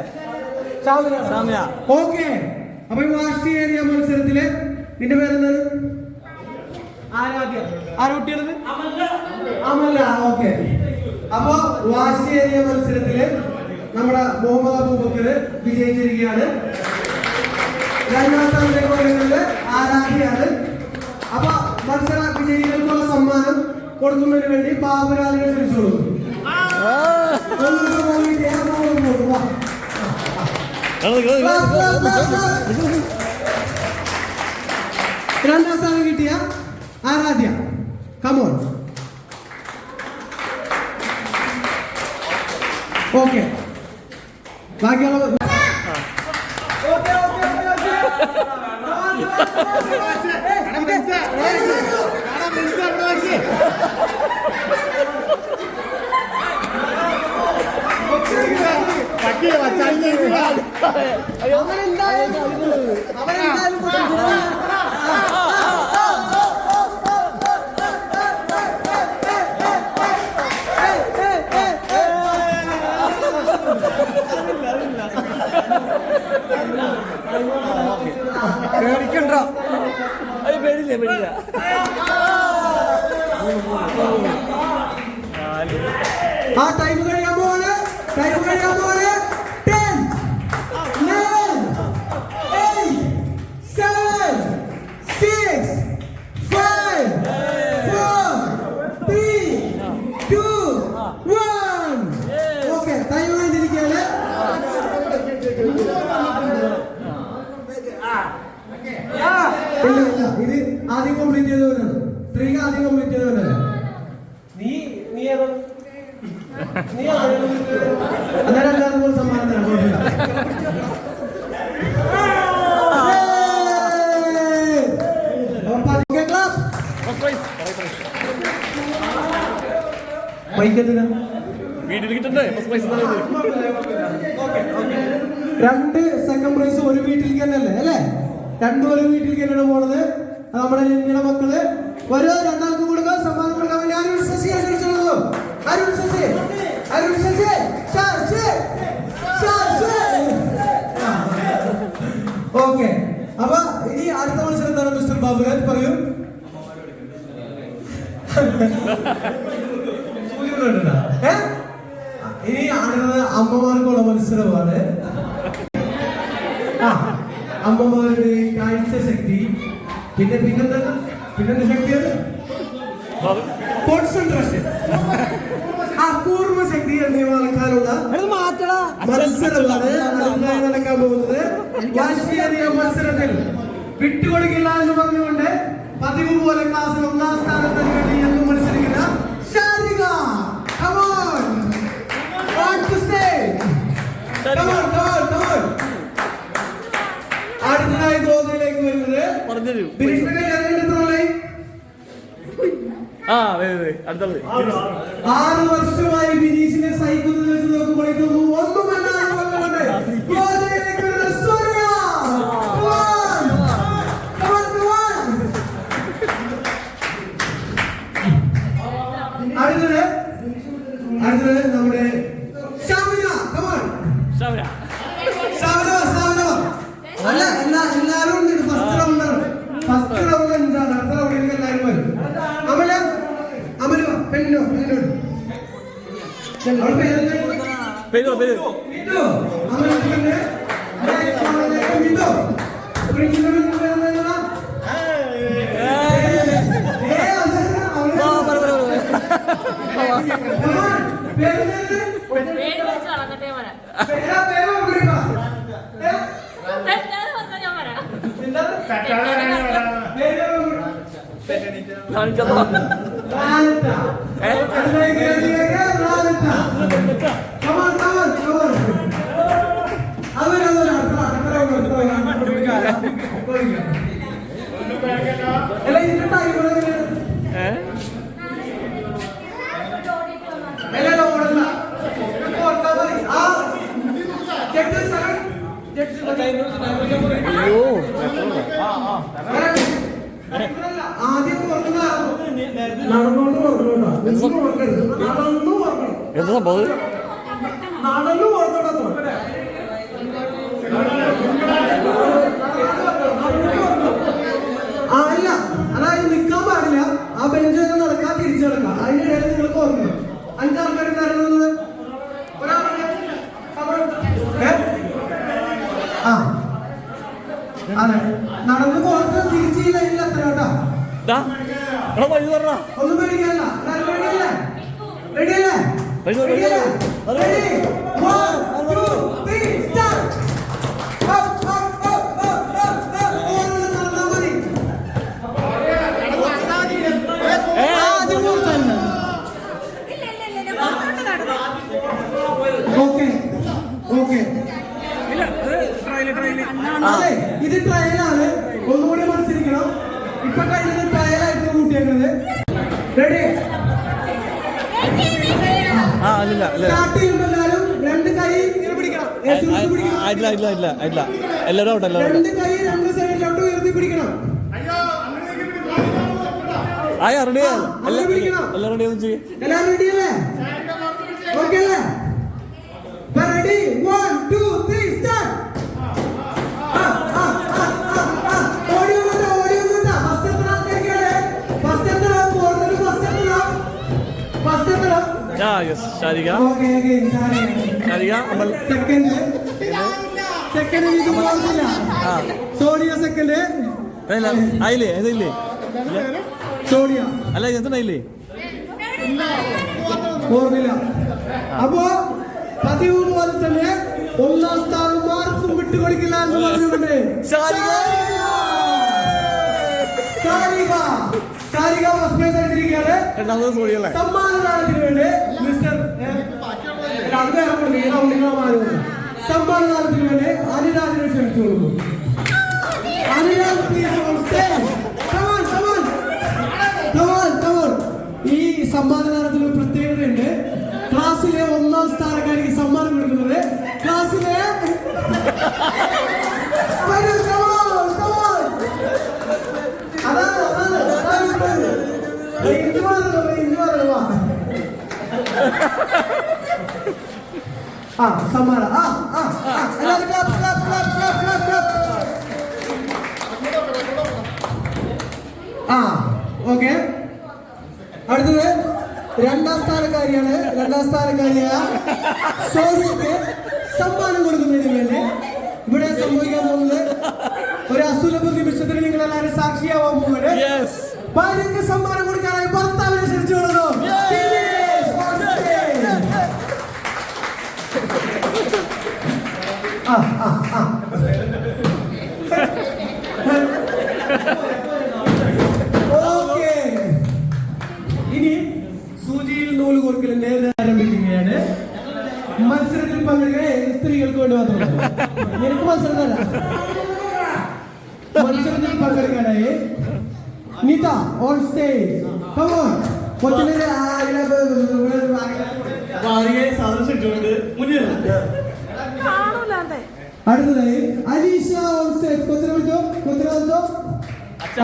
ഓക്കെ. അപ്പൊ ഈ വാശിയേറിയ മത്സരത്തില് നിന്റെ പേരെന്താണ്? ആരാധ്യ. ആരാ കുട്ടിയാണത്? അമല്ല. ഓക്കെ. അപ്പൊ വാശിയേറിയ മത്സരത്തില് നമ്മുടെ മുഹമ്മദ് അബൂബക്കർ വിജയിച്ചിരിക്കുകയാണ്. രണ്ടാം സ്ഥാനത്തേക്ക് വരുന്നത് ആരാധ്യയാണ്. അപ്പൊ മത്സര വിജയികൾക്കുള്ള സമ്മാനം കൊടുക്കുന്നതിന് വേണ്ടി ബാബുരാജിനെ ക്ഷണിച്ചു കൊടുക്കും. രണ്ടാം സ്ഥാനം കിട്ടിയ ആരാധ്യ, കമോൺ. ഓക്കെ, ബാക്കിയുള്ള പേടിക്കണ്ട. അയ്യോ പേടില്ല പേടില്ല. ആ ടൈം കഴിയാൻ പോവാണ്. 10, 9, 8, 7, 6, 5, 4, 3, 2, 1. ഓക്കെ, ടൈം കഴിഞ്ഞിരിക്കുകയാണ്. ഇല്ല ഇത് ആദ്യം കംപ്ലീറ്റ് ചെയ്തവരാണ്. 3 ആദ്യം കംപ്ലീറ്റ് ചെയ്തവരല്ലേ? നീ ഏതാ? നീ അന്നേരം എല്ലാവർക്കും ഒരു സമ്മാനം തരാം. വീട്ടിൽ കിട്ടണ്ടേ ഫസ്റ്റ് പ്രൈസ്? 2 സെക്കൻഡ് പ്രൈസ് ഒരു വീട്ടിലേക്ക് തന്നെയല്ലേ അല്ലേ? 2 ഒരു വീട്ടിലേക്ക് തന്നെയാണ് പോണത്. നമ്മുടെ ഇന്ത്യയുടെ മക്കള് ഓരോ 2 ആൾക്ക് കൊടുക്കാൻ സമ്മാനം കൊടുക്കാൻ വേണ്ടി അരുൺ ശശി അനുസരിച്ചുള്ളൂ. അരുൺ ശശി ഓക്കെ. അപ്പൊ ഇനി അടുത്ത മത്സരത്താണ് മിസ്റ്റർ ബാബുരാജ് പറയൂ. ഇനി ആടുന്നത് അമ്മമാർക്കുള്ള മത്സരമാണ്. അമ്മമാരുടെ കാഴ്ച ശക്തി, പിന്നെന്താ ശക്തിയാണ് കോൺസെൻട്രേഷൻ, കൂർമ്മശക്തി എന്നിവ നടക്കാനുള്ള മത്സരമാണ് നടക്കാൻ പോകുന്നത്. വാശിയേറിയ മത്സരത്തിൽ വിട്ടുകൊടുക്കില്ല എന്ന് പറഞ്ഞുകൊണ്ട് പതിവ് പോലെ ക്ലാസ്സിൽ 1ാം സ്ഥാനത്തിന് വേണ്ടി എന്നും മത്സരിക്കുന്ന Sarika. Come on to stage. Come on. അടുത്തതായി ഗോതയിലേക്ക് വരുന്നത് പറഞ്ഞുതരൂ. അടുത്തത് 6 വർഷമായി ബിനീഷിനെ സൈക്കിളിൽ വെച്ച് നോക്കുമ്പോൾ ഇതൊന്നും ഒന്നുമല്ല. ഗോതയിലേക്ക് വരുന്ന സൂര്യ. അടുത്തത് നമ്മുടെ ഷാമിന. അല്ല എല്ലാരും ഉണ്ട്. ഫസ്റ്റ് റൗണ്ടാണ്. ഫസ്റ്റ് റൗണ്ട് 5ആണ്. അടുത്ത റൗണ്ടിലേക്ക് എല്ലാവരും വരും. അമല പെണ്ണോട് പേരോ എന്താ സംഭവം? അല്ല, അതായത് നിൽക്കാൻ പാടില്ല. ആ ബെഞ്ച് വരെ നടക്കാൻ തിരിച്ചു നടക്കാം. അതിന്റെ ഇടയിൽ നിങ്ങൾക്ക് ഓർമ്മ 5 ആൾക്കാരുണ്ടായിരുന്നത്. അതെ, നടന്നു പോയിട്ട് തിരിച്ച് ഈ ലൈനിൽ എത്തണം കേട്ടോ. ഒന്നും പേടിക്കാനില്ല. റെഡിയല്ലേ? അതെ, ഇത് ട്രയലാണ്. ഒന്നുകൂടി മത്സരിക്കണം. ഇപ്പൊ കഴിഞ്ഞത് ട്രയലായിട്ട് കൂട്ടിയേക്കുന്നത്. റെഡി? സ്റ്റാർട്ട് ചെയ്യുമ്പോൾ എല്ലാവരും 2 കൈ ഇങ്ങനെ പിടിക്കണം. എല്ലാവരും 2 കൈ 2 സൈഡിലോട്ട് ഉയർത്തി പിടിക്കണം. എല്ലാവരും റെഡിയല്ലേ? ഓക്കെ അല്ലേ? റെഡി? 1, 2, 3 സ്റ്റാർട്ട്. ഓടി യെസ് ഷാരിക ഓക്കെ ഷാരിക അമൽ സെക്കൻഡ് ആ സോണിയ സെക്കൻഡ് അല്ല ആയില്ലേ ഏതില്ലേ സോണിയ അല്ല എന്തുണ്ടായില്ലേ ഓർമ്മില്ല. അപ്പോ പതിവ് പോലെ തന്നെ ഒന്നാം സ്ഥാനം മാർക്കും വിട്ടുകൊടുക്കില്ല എന്ന് പറഞ്ഞുകൊണ്ട് സാരിക ഫസ്റ്റ് പ്രൈസ് എടുത്തിരിക്കുകയാണ്. രണ്ടാമത് സോണിയല്ലേ സമ്മാനദാനത്തിന് വേണ്ടി മിസ്റ്റർ സമ്മാനദാനത്തിന് വേണ്ടി അനുരാജിനെ ക്ഷണിച്ചു കൊടുക്കും. Anuraj please on stage. Come on. ഈ സമ്മാനദാനത്തിന് ഒരു പ്രത്യേകതയുണ്ട്. ക്ലാസ്സിലെ ഒന്നാം സ്ഥാനക്കാരിക്ക് സമ്മാനം കൊടുക്കുന്നത് ക്ലാസ്സിലെ സമ്മാനം ഓക്കെ. അടുത്തത് രണ്ടാം സ്ഥാനക്കാരിയായ സോണിയക്ക് സമ്മാനം കൊടുക്കുന്നതിന് വേണ്ടി ഇവിടെ സംഭവിക്കാൻ പോകുന്നത് ഒരു അസുലഭ നിമിഷത്തിന് നിങ്ങൾ എല്ലാവരും സാക്ഷിയാവാൻ പോകുന്നത് ഭാര്യക്ക് സമ്മാനം കൊടുക്കാനായി ഭർത്താവിനെ ക്ഷണിച്ചു കൊടുക്കുന്നു. ഓക്കെ, ഇനി സൂചിയിൽ നൂല് കോർക്കലിന്റെ ആരംഭിക്കുകയാണ്. മത്സരത്തിൽ പങ്കെടുക്കാൻ സ്ത്രീകൾക്ക് വേണ്ടി മാത്രമല്ല, എനിക്ക് മത്സരമല്ല. മത്സരത്തിൽ പങ്കെടുക്കാനായി Nita on stage. Come on. കൊച്ചിനെ അടുത്തതായി അലീഷ ഓൺ സ്റ്റേജ്. കൊച്ചിനെ വിളിച്ചോ.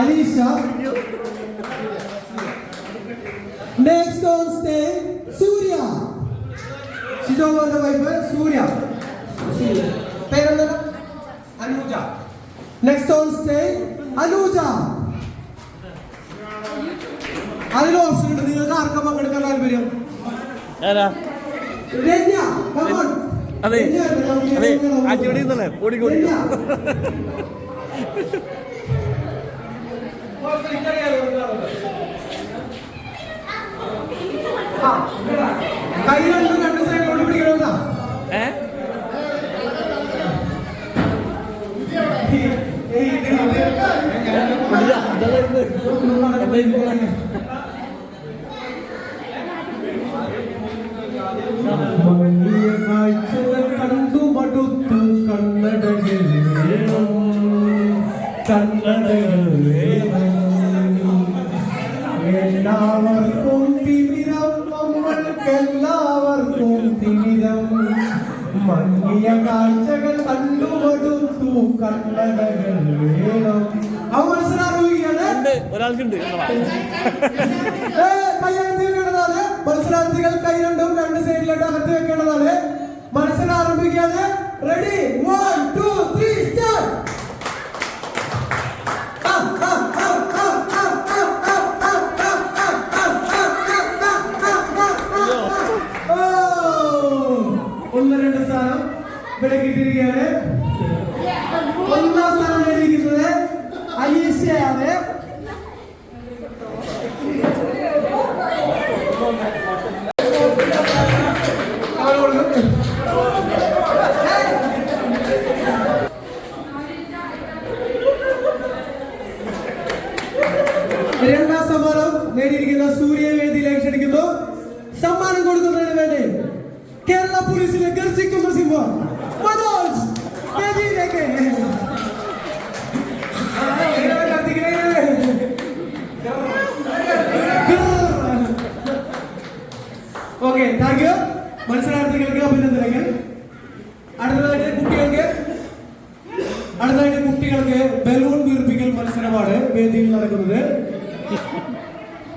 Aleesha. Next on stage Surya. ഷിജോന്റെ വൈഫ് സൂര്യ. പേരെന്താ? Anuja. Next on stage Anuja. അതിൽ ഓപ്ഷൻ ഉണ്ട്, നിങ്ങൾക്ക് ആർക്കാ പങ്കെടുക്കാൻ താല്പര്യം? രഞ്യ. Come on. അതെ അടിപൊളി ഓടിക്കോടി കൈ രണ്ട് സൈഡിലോട്ട് പിടിക്കണമെന്നാ. മങ്ങിയ കാഴ്ചകൾ കണ്ടു മടുത്തു കണ്ണടകൾ വേണം, കണ്ണടകൾ വേണം. എല്ലാവർക്കും തിമിരം, നമ്മൾക്കെല്ലാവർക്കും തിമിരം. മങ്ങിയ കാഴ്ചകൾ കണ്ടു മടുത്തു കണ്ണടകൾ വേണം. ഒരാൾക്കുണ്ട് മത്സരാർത്ഥികൾ കൈ രണ്ടും രണ്ട് സൈഡിലോട്ട് അകത്ത് വെക്കേണ്ടതാണ്. മത്സരം ആരംഭിക്കുകയാണ്. Ready 1 2 3 start. ഒന്ന് രണ്ട് സ്ഥാനം ഇവിടെ കിട്ടിയിരിക്കുകയാണ്. ഒന്നാം സ്ഥാനം നേടിയിരിക്കുന്നത് അലീഷയാണ്. രണ്ടാം സമ്മാനം നേടിയിരിക്കുന്ന സൂര്യ വേദിയിലേക്ക് ക്ഷണിക്കുന്നു. സമ്മാനം കൊടുക്കുന്നതിന് വേണ്ടി കേരള പോലീസിലെ ഗർജിക്കുന്ന സിംഹം മനോജ് വേദിയിലേക്ക്. Okay, thank you. മത്സരാർത്ഥികൾക്ക് അഭിനന്ദനങ്ങൾ. അടുത്തതായിട്ട് കുട്ടികൾക്ക് ബലൂൺ വീർപ്പിക്കൽ മത്സരമാണ് വേദിയിൽ നടക്കുന്നത്.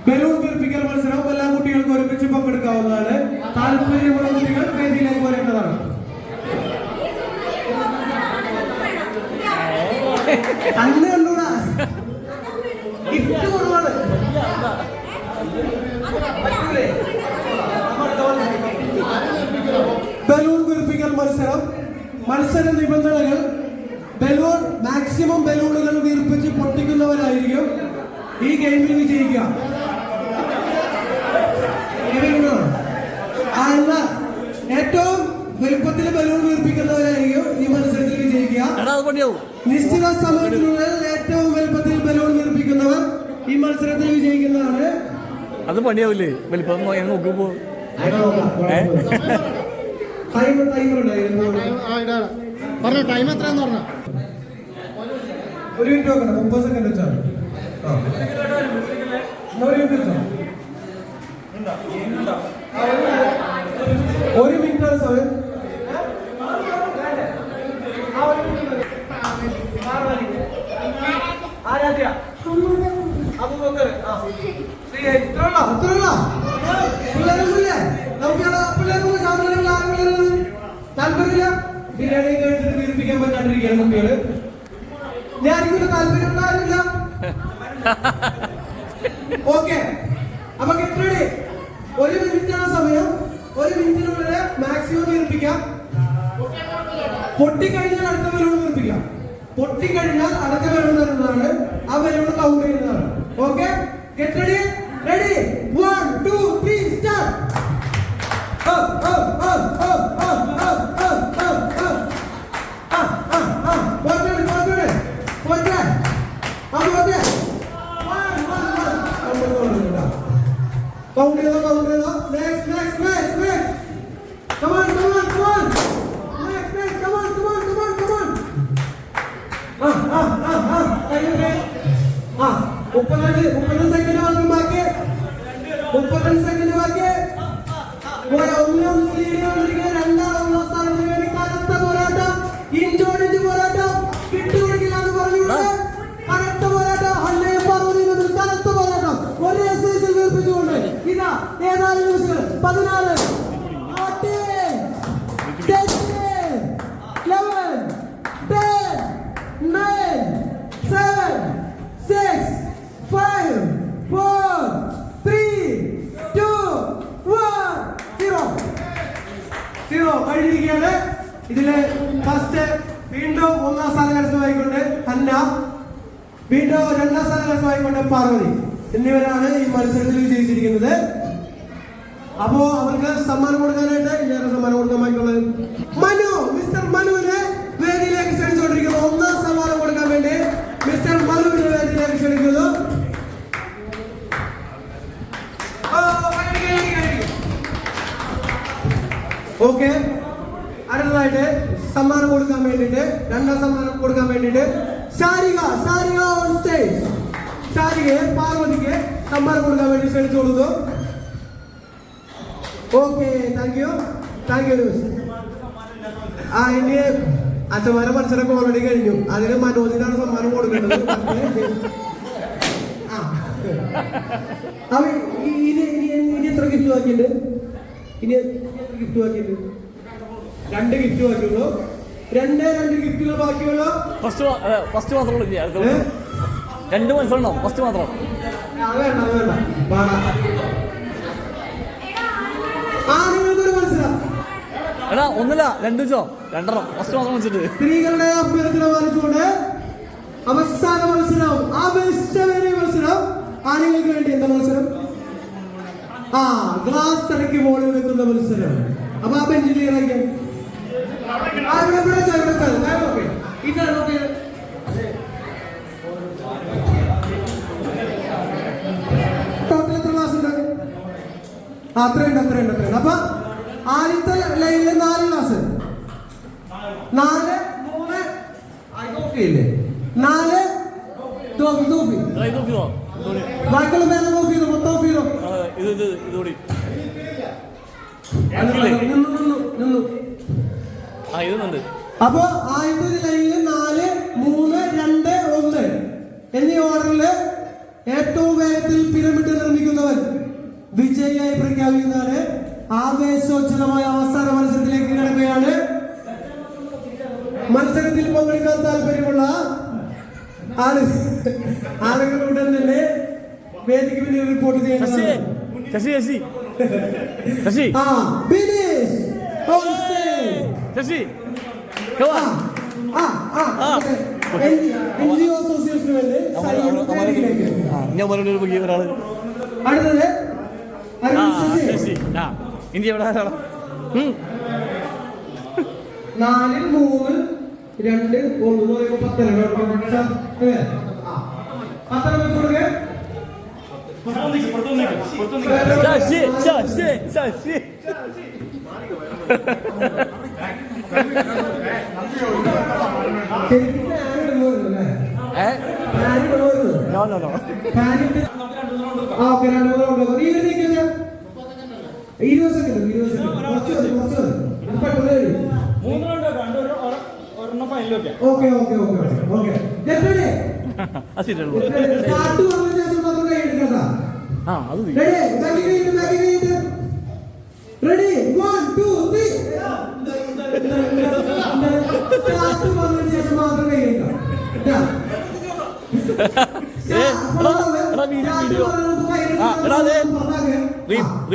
ബലൂൺ വീർപ്പിക്കൽ മത്സരം എല്ലാ കുട്ടികൾക്കും ഒരുമിച്ച് പങ്കെടുക്കാവുന്നതാണ്. താല്പര്യമുള്ള കുട്ടികൾ വേദിയിലേക്ക് വരേണ്ടതാണ്. അന്ന് കണ്ടൂടാ, ഗിഫ്റ്റ് കുറവാണ്. മത്സര നിബന്ധനകൾ ബലൂൺ മാക്സിമം ബലൂണുകൾ വീർപ്പിച്ച് പൊട്ടിക്കുന്നവരായിരിക്കും ഈ ഗെയിമിൽ വിജയിക്കുക. ഏറ്റവും വലുപ്പത്തിൽ ബലൂൺ വീർപ്പിക്കുന്നവരായിരിക്കും ഈ മത്സരത്തിൽ വിജയിക്കുക. നിശ്ചിത സമയത്തിനുള്ളിൽ ഏറ്റവും വലുപ്പത്തിൽ ബലൂൺ വീർപ്പിക്കുന്നവർ ഈ മത്സരത്തിൽ വിജയിക്കുന്നതാണ്. അത് പണിയാവില്ലേ വലിപ്പം നോക്കുമ്പോ പറഞ്ഞോ ടൈം എത്രയാന്ന് പറഞ്ഞ ഒരു മിനിറ്റ് നോക്കണം 30 സെക്കൻഡ് വെച്ചാൽ ഒരു മിനിറ്റാണ് സമയം. താല്പര്യമില്ല ബിരിയാണി കേട്ടിട്ട് വീർപ്പിക്കാൻ പറ്റാണ്ടിരിക്കുകയാണ് കുട്ടികള്. ഞാനിവിടെ താല്പര്യമുള്ള ആരുമില്ല. ഓക്കെ അപ്പൊ കെട്ടടി ഒരു മിനിറ്റാണ് സമയം. ഒരു മിനിറ്റിനുള്ളിൽ മാക്സിമം വീർപ്പിക്കാം. പൊട്ടിക്കഴിഞ്ഞാൽ അടുത്ത ബലൂൺ വീർപ്പിക്കാം. പൊട്ടിക്കഴിഞ്ഞാൽ അടുത്ത ബലൂൺ വരുന്നതാണ്. ആ ബലൂൺ കൗണ്ട് ചെയ്യുന്നതാണ്. Okay get ready. Ready 1 2 3 start. Count it up. Next. Come on. Next. Come on. 30 second മാത്രം ബാക്കി. 30 സെക്കൻഡ് ബാക്കി. രണ്ടാം സ്ഥാനത്തിന് വേണ്ടി കനത്ത പോരാട്ടം. ഇഞ്ചോടിഞ്ച് പോരാട്ടം. കിട്ടുകൊടുക്കില്ല എന്ന് പറഞ്ഞുകൊണ്ട് കനത്ത പോരാട്ടം. അല്ലയും പാർവതിയും കനത്ത പോരാട്ടം. ഒരേ സൈസിൽ വീർപ്പിച്ചുകൊണ്ട് ഇതാ ഏതാനും നിമിഷങ്ങൾ 14 10 11 10 9 7 6 5 4 3 2 1 0 കഴിഞ്ഞിരിക്കുകയാണ്. ഇതില് ഫസ്റ്റ് വീണ്ടും 1ാം സ്ഥാനം കരസ്ഥമായിക്കൊണ്ട് ഹന്ന, വീണ്ടും 2ാം സ്ഥാനം കരസ്ഥമായിക്കൊണ്ട് പാർവതി എന്നിവരാണ് ഈ മത്സരത്തിൽ വിജയിച്ചിരിക്കുന്നത്. അപ്പോ അവർക്ക് സമ്മാനം കൊടുക്കാനായിട്ട് ഞാൻ സമ്മാനം കൊടുക്കാനായിട്ടുള്ളത് മിസ്റ്റർ മനുവിനെ വേദിയിലേക്ക് ക്ഷണിച്ചുകൊണ്ടിരിക്കുന്നു. 1ാം സമ്മാനം കൊടുക്കാൻ വേണ്ടി മിസ്റ്റർ മനുവിനെ വേദിയിലേക്ക് ക്ഷണിക്കുന്നു. ഓക്കെ അടുത്തതായിട്ട് സമ്മാനം കൊടുക്കാൻ വേണ്ടിട്ട് 2ാം സമ്മാനം കൊടുക്കാൻ വേണ്ടിട്ട് ശാരിക ഓൺ സ്റ്റേജ്. ശാരികയെ പാർവതിക്ക് സമ്മാനം കൊടുക്കാൻ വേണ്ടി ക്ഷണിച്ചു കൊടുത്തു. Okay thank you. ഇനി അച്ഛന്മാരെ മത്സരമൊക്കെ ഓൾറെഡി കഴിഞ്ഞു. അതിന് മനോജിനാണ് സമ്മാനം കൊടുക്കേണ്ടത്. ഇനി എത്ര ഗിഫ്റ്റ് ബാക്കിയുണ്ട്? ഇനി ഗിഫ്റ്റ് ബാക്കിയുണ്ട്? 2 ഗിഫ്റ്റ് ബാക്കിയുള്ളൂ. 2 ഗിഫ്റ്റുകൾ ബാക്കിയുള്ളൂ. ഫസ്റ്റ് മാത്രമേ 2 മത്സരം ഉണ്ടാവും. ഫസ്റ്റ് മാത്രം ആണുങ്ങൾക്കൊരു മത്സരം. എടാ ഒന്നില്ല 2 വെച്ചോ. 2 ഫസ്റ്റ് മാത്രം വെച്ചിട്ട് സ്ത്രീകളുടെ അഭ്യർത്ഥന പാലിച്ചുകൊണ്ട് അവസാന മത്സരം ആവേശമേറിയ മത്സരം ആണുങ്ങൾക്ക് വേണ്ടി. എന്താ മത്സരം? ഗ്ലാസ് തലയ്ക്ക് മുകളിൽ നിൽക്കുന്ന മത്സരം. അപ്പൊ ആ ബെഞ്ചിൽ ഇറങ്ങി ടോട്ടൽ എത്ര ക്ലാസ് ഉണ്ട്? അത്രയുണ്ട്. അപ്പൊ ആദ്യത്തെ ലൈനില് 4 ക്ലാസ്. 4 3 ഇല്ലേ? 4 തോഫി. ബാക്കിയുള്ള പേര് ഓഫ് ചെയ്തു. മൊത്തം ഓഫ് ചെയ്തു. ഇതുകൂടി ഇതുണ്ട്. അപ്പൊ ആദ്യത്തെ ലൈനില് 4 3 2 1 എന്നീ ഓർഡറില് ഏറ്റവും വേഗത്തിൽ പിരമിഡ് നിർമ്മിക്കുന്നവൻ വിജയിയായി പ്രഖ്യാപിക്കുന്നതാണ്. ആവേശോജ്വലമായ അവസാന മത്സരത്തിലേക്ക് കിടക്കുകയാണ്. മത്സരത്തിൽ പങ്കെടുക്കാൻ താല്പര്യമുള്ള ആളുകളുടെ തന്നെ വേദിക്ക് പിന്നിൽ റിപ്പോർട്ട് ചെയ്യുന്നത്. Sasi come on. NGO അസോസിയേഷന് വേണ്ടി ഞാൻ പറഞ്ഞൊരു പുതിയ ഒരാള് അടുത്തത് ശശി ഇന്ത്യ എവിടെ 4, 3, 2, 1 Sasi Ready? 1, 2, 3.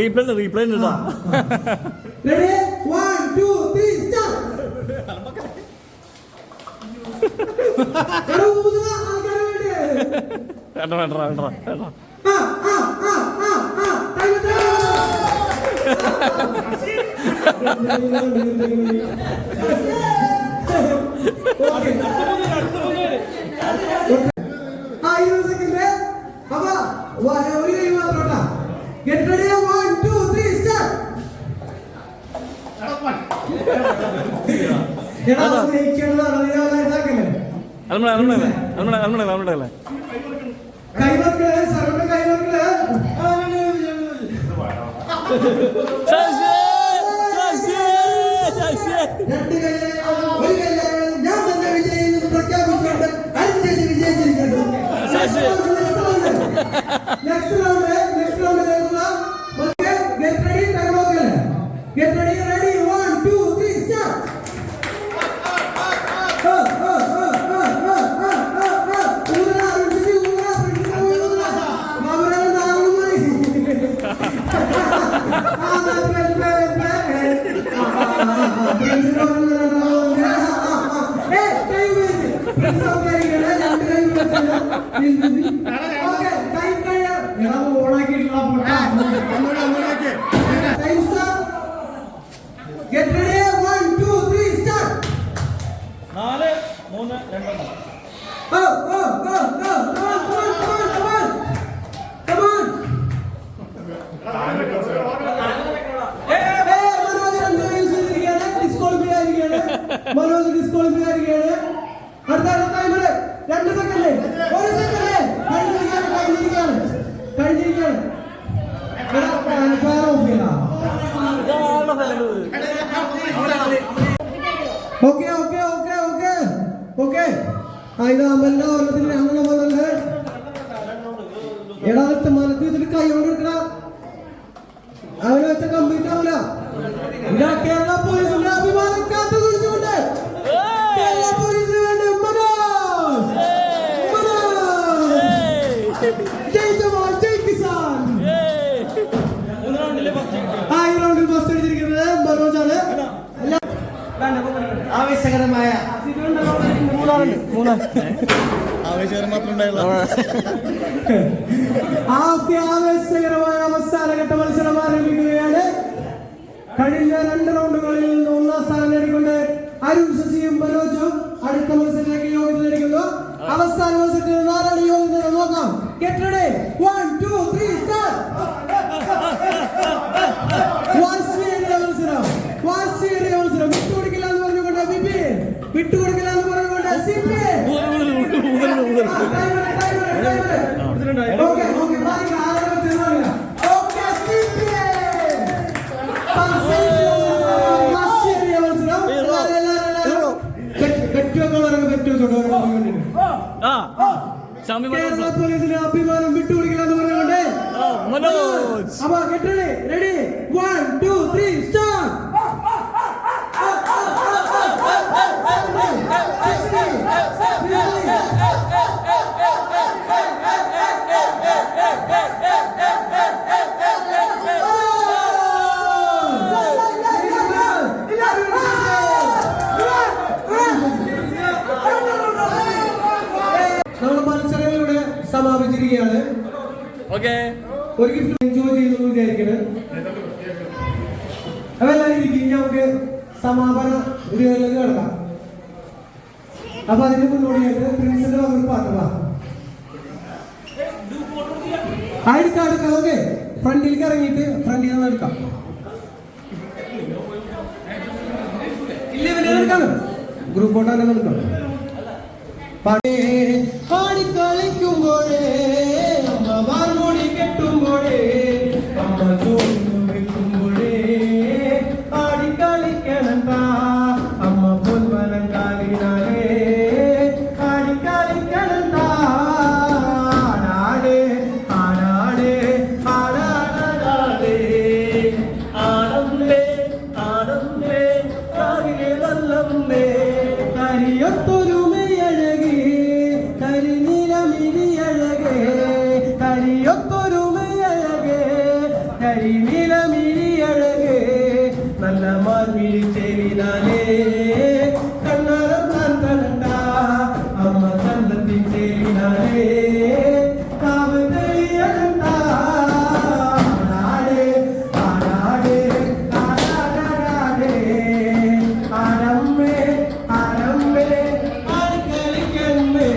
Replay Ready? 1, 2, 3, start. Get ready, 1, 2, 3, start. കൈവർക്കള് സർവ്വ കൈവർക്കള് രണ്ട് ഒരു കല്യാണം ഞാൻ തന്നെ വിജയം പ്രഖ്യാപിച്ചുകൊണ്ട് അതിനുശേഷം വിജയിച്ചിരിക്കുന്നു. നെക്സ്റ്റ് റൗണ്ടിലേക്കുള്ള ഗെറ്റ് റെഡി കൈവർക്കള് get ready ready 1, 2, 3 start. Get ready, 1, 2, 3 start. 4, 3, 2. Go, go, go, go. Come on, come on, come on, come on. Come on. Manoj disqualify ആയിരിക്കുകയാണ്. അടുത്ത ടൈമില് 2 സെക്കൻഡ് 1 സെക്കൻഡ് കഴിഞ്ഞിരിക്കുകയാണ്. ഓക്കെ ഇത് അമലിന്റെ ഓർമ്മത്തിൽ അങ്ങനെ പോലെ എടാ മനത്തിൽ ഇതിൽ കൈ കൊണ്ട് എടുക്കണ അവനെ വെച്ച കംപ്ലീറ്റ് ആവില്ല. കേരള പോലീസിന്റെ അഭിമാനം കാത്തു കുടിച്ചുകൊണ്ട് കേരള പോലീസിന് വേണ്ടി ജയ് ജവാൻ ജയ് കിസാൻ. ഈ റൗണ്ടിൽ ഫസ്റ്റ് അടിച്ചിരിക്കുന്നത് മനോജാണ്. ആവേശകരമായ ആവേശകരമായ അവസാനഘട്ട മത്സരം ആരംഭിക്കുകയാണ്. കഴിഞ്ഞ 2 റൗണ്ടുകളിൽ നിന്ന് 1ാം സ്ഥാനം നേടിക്കൊണ്ട് അരുൺ ശശിയും മനോജും അടുത്ത മത്സരത്തിലേക്ക് യോഗ്യത നേടിക്കുന്നു. അവസാന മത്സരത്തിൽ 4 യോഗ്യത നോക്കാം. Get ready 1, 2, 3 start. മത്സരം വിട്ടുകൊടുക്കില്ല എന്ന് പറഞ്ഞുകൊണ്ട് ബിപിൻ, വിട്ടുകൊടുക്കില്ല എന്ന് പറഞ്ഞുകൊണ്ട് സിപി. കേരള പോലീസിന്റെ അഭിമാനം വിട്ടുകൊടുക്കില്ല എന്ന് പറഞ്ഞുകൊണ്ട് അപ്പൊ കെട്ടണേ റെഡി 1, 2, 3 സ്റ്റാർട്ട്. ഓക്കെ. ഒരു ഗിഫ്റ്റ് എൻജോയ് ചെയ്തു വിചാരിക്കണേ. അപ്പൊ എല്ലാവരും ഇരിക്കും. നമുക്ക് സമാപന വീടുകളിലേക്ക് കിടക്കാം. അപ്പൊ അതിന് മുന്നോടിയായിട്ട് പ്രിൻസിന്റെ വന്നൊരു പാട്ട് പാ എടുക്കാം. ഓക്കെ, ഫ്രണ്ടിലേക്ക് ഇറങ്ങിയിട്ട് ഫ്രണ്ടിൽ നിന്ന് എടുക്കാം. ഇല്ല പിന്നെ എടുക്കാം, ഗ്രൂപ്പ് ഫോട്ടോ തന്നെ എടുക്കാം. പാടിക്കളിക്കുമ്പോഴേ അമ്മ വാർമോടി കെട്ടുമ്പോഴേ അമ്മ ചോദിച്ചു വെക്കുമ്പോഴേ പാടിക്കളിക്കണം അമ്മ പൊൻവനം കാലിനാലേ പാടിക്കളിക്കണം ആടാടേ ആടാടേ ആടാടാടേ ആടമ്പേ ആടമ്പേ കാവിലെ വല്ലമ്പേ കരിയൊത്തൊരുമയഴകേ കരിനിലമിരിയഴകേ കരിയൊത്തൊരുമയഴകേ കരിനിലമിരിയഴകേ നല്ല മാർമിഴി ചേവിനാലേ കണ്ണാരം തന്നണ്ട അമ്മ തന്നത്തിൻ ചേവിനാലേ കാവ് തെളിയണ്ട ആടാടേ ആടാടേ ആടാടാടേ ആടമ്മേ ആടമ്മേ ആടിക്കളിക്കമ്മേ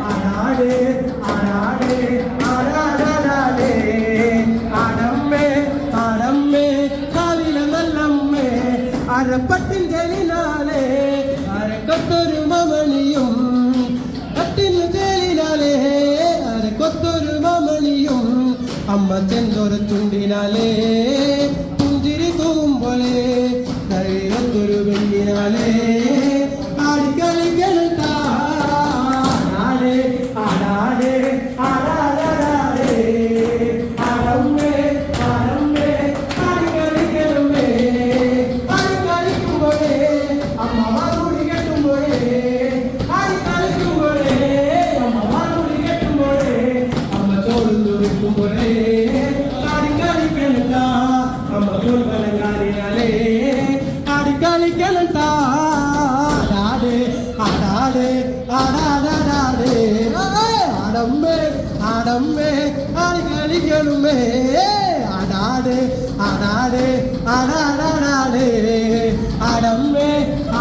ആടാടേ ആടാടേ ആടാടാടേ ആടമ്മേ ആടമ്മേ കാവില നല്ലമ്മേ അരപ്പത്തിൻ ജലിനാലേ അരക്കൊത്തൊരു മമണിയും കട്ടിന് ചേലിനാലേ അരക്കൊത്തൊരു മമണിയും അമ്മ ചെന്തൊരു ചുണ്ടിനാലേ പുഞ്ചിരി തൂമ്പോളേ കൈയൊത്തൊരു വെണ്ണിനാലേ ആടിക്കളിക്കണ ആടാടേ ആടാടേ ആടാടാടേ ആടമ്മേ ആടമ്മേ ആടിക്കളിക്കണമേ ആടിക്കളിക്കുമ്പോഴേ അമ്മ വാറുടി കെട്ടുമ്പോഴേ ആടിക്കളിക്കുമ്പോഴേ അമ്മ വാറുടി കെട്ടുമ്പോഴേ അമ്മ ചോറുന്നു വെക്കുമ്പോഴേ ആടിക്കളിക്കണ അമ്മ ചോൽവലങ്കാലിനാലേ ആടിക്കളിക്കണ ആടാടേ ആടാടേ ആടാടാടേ ആടമ്മേ ആടമ്മേ ആടിക്കളിക്കണമേ ആടാടേ ആടാടേ ആടാടാടേ ആടമ്മേ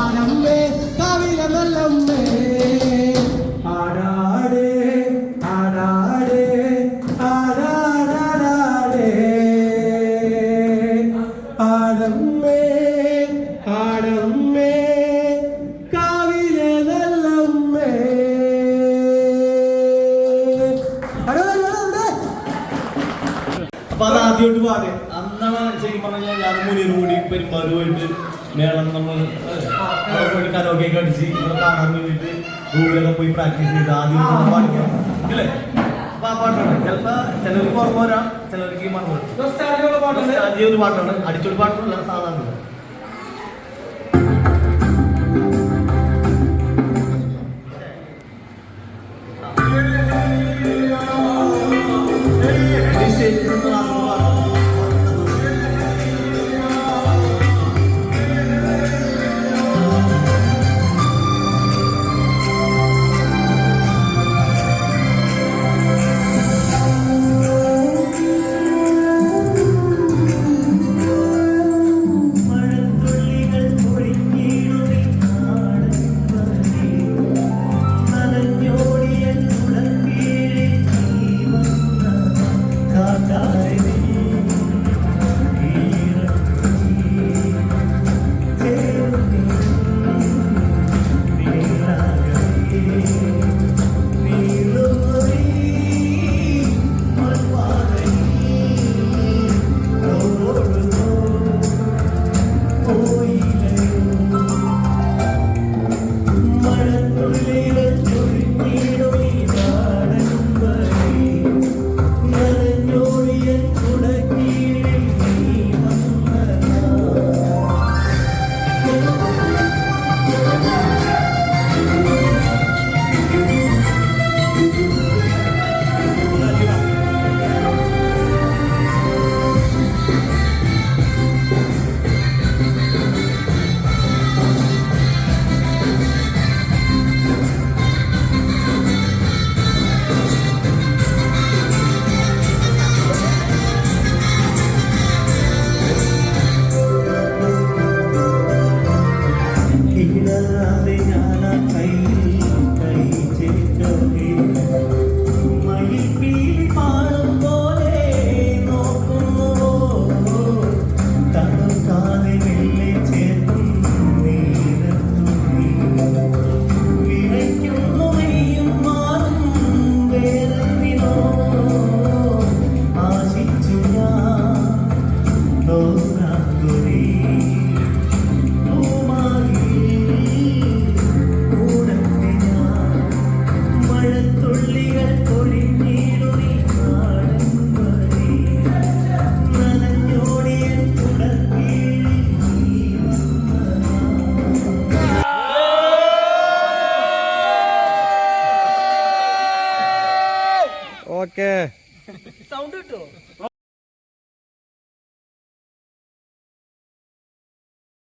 ആടമ്മേ കാവില നല്ലമ്മേ ആടാടേ ആടാടേ ആടാടാടേ ആടമ്മേ ആടമ്മേ കാവില നല്ലമ്മേ. അപ്പൊ അത് ആദ്യമായിട്ട് പാടി അന്നാണ് ശരിക്കും പറഞ്ഞാൽ ഞാൻ മുനിയും കൂടി പെരുമാറുമായിട്ട് മേളം നമ്മൾ പോയിട്ട് കരോക്കെ അടിച്ച് ഇവിടെ കാണാൻ വേണ്ടിയിട്ട് റൂമിലൊക്കെ പോയി പ്രാക്ടീസ് ചെയ്ത് ആദ്യം പാടിക്കാം ഇല്ലേ? അപ്പൊ ആ പാട്ടാണ് ചിലപ്പോ ചിലർക്ക് ഓർമ്മ വരാം, ചിലർക്ക് മറന്നു ഒരു പാട്ടാണ്. അടിച്ചൊരു പാട്ടല്ല, സാധാരണ മഴ ഓക്കെ സൗണ്ട് കിട്ടുമോ?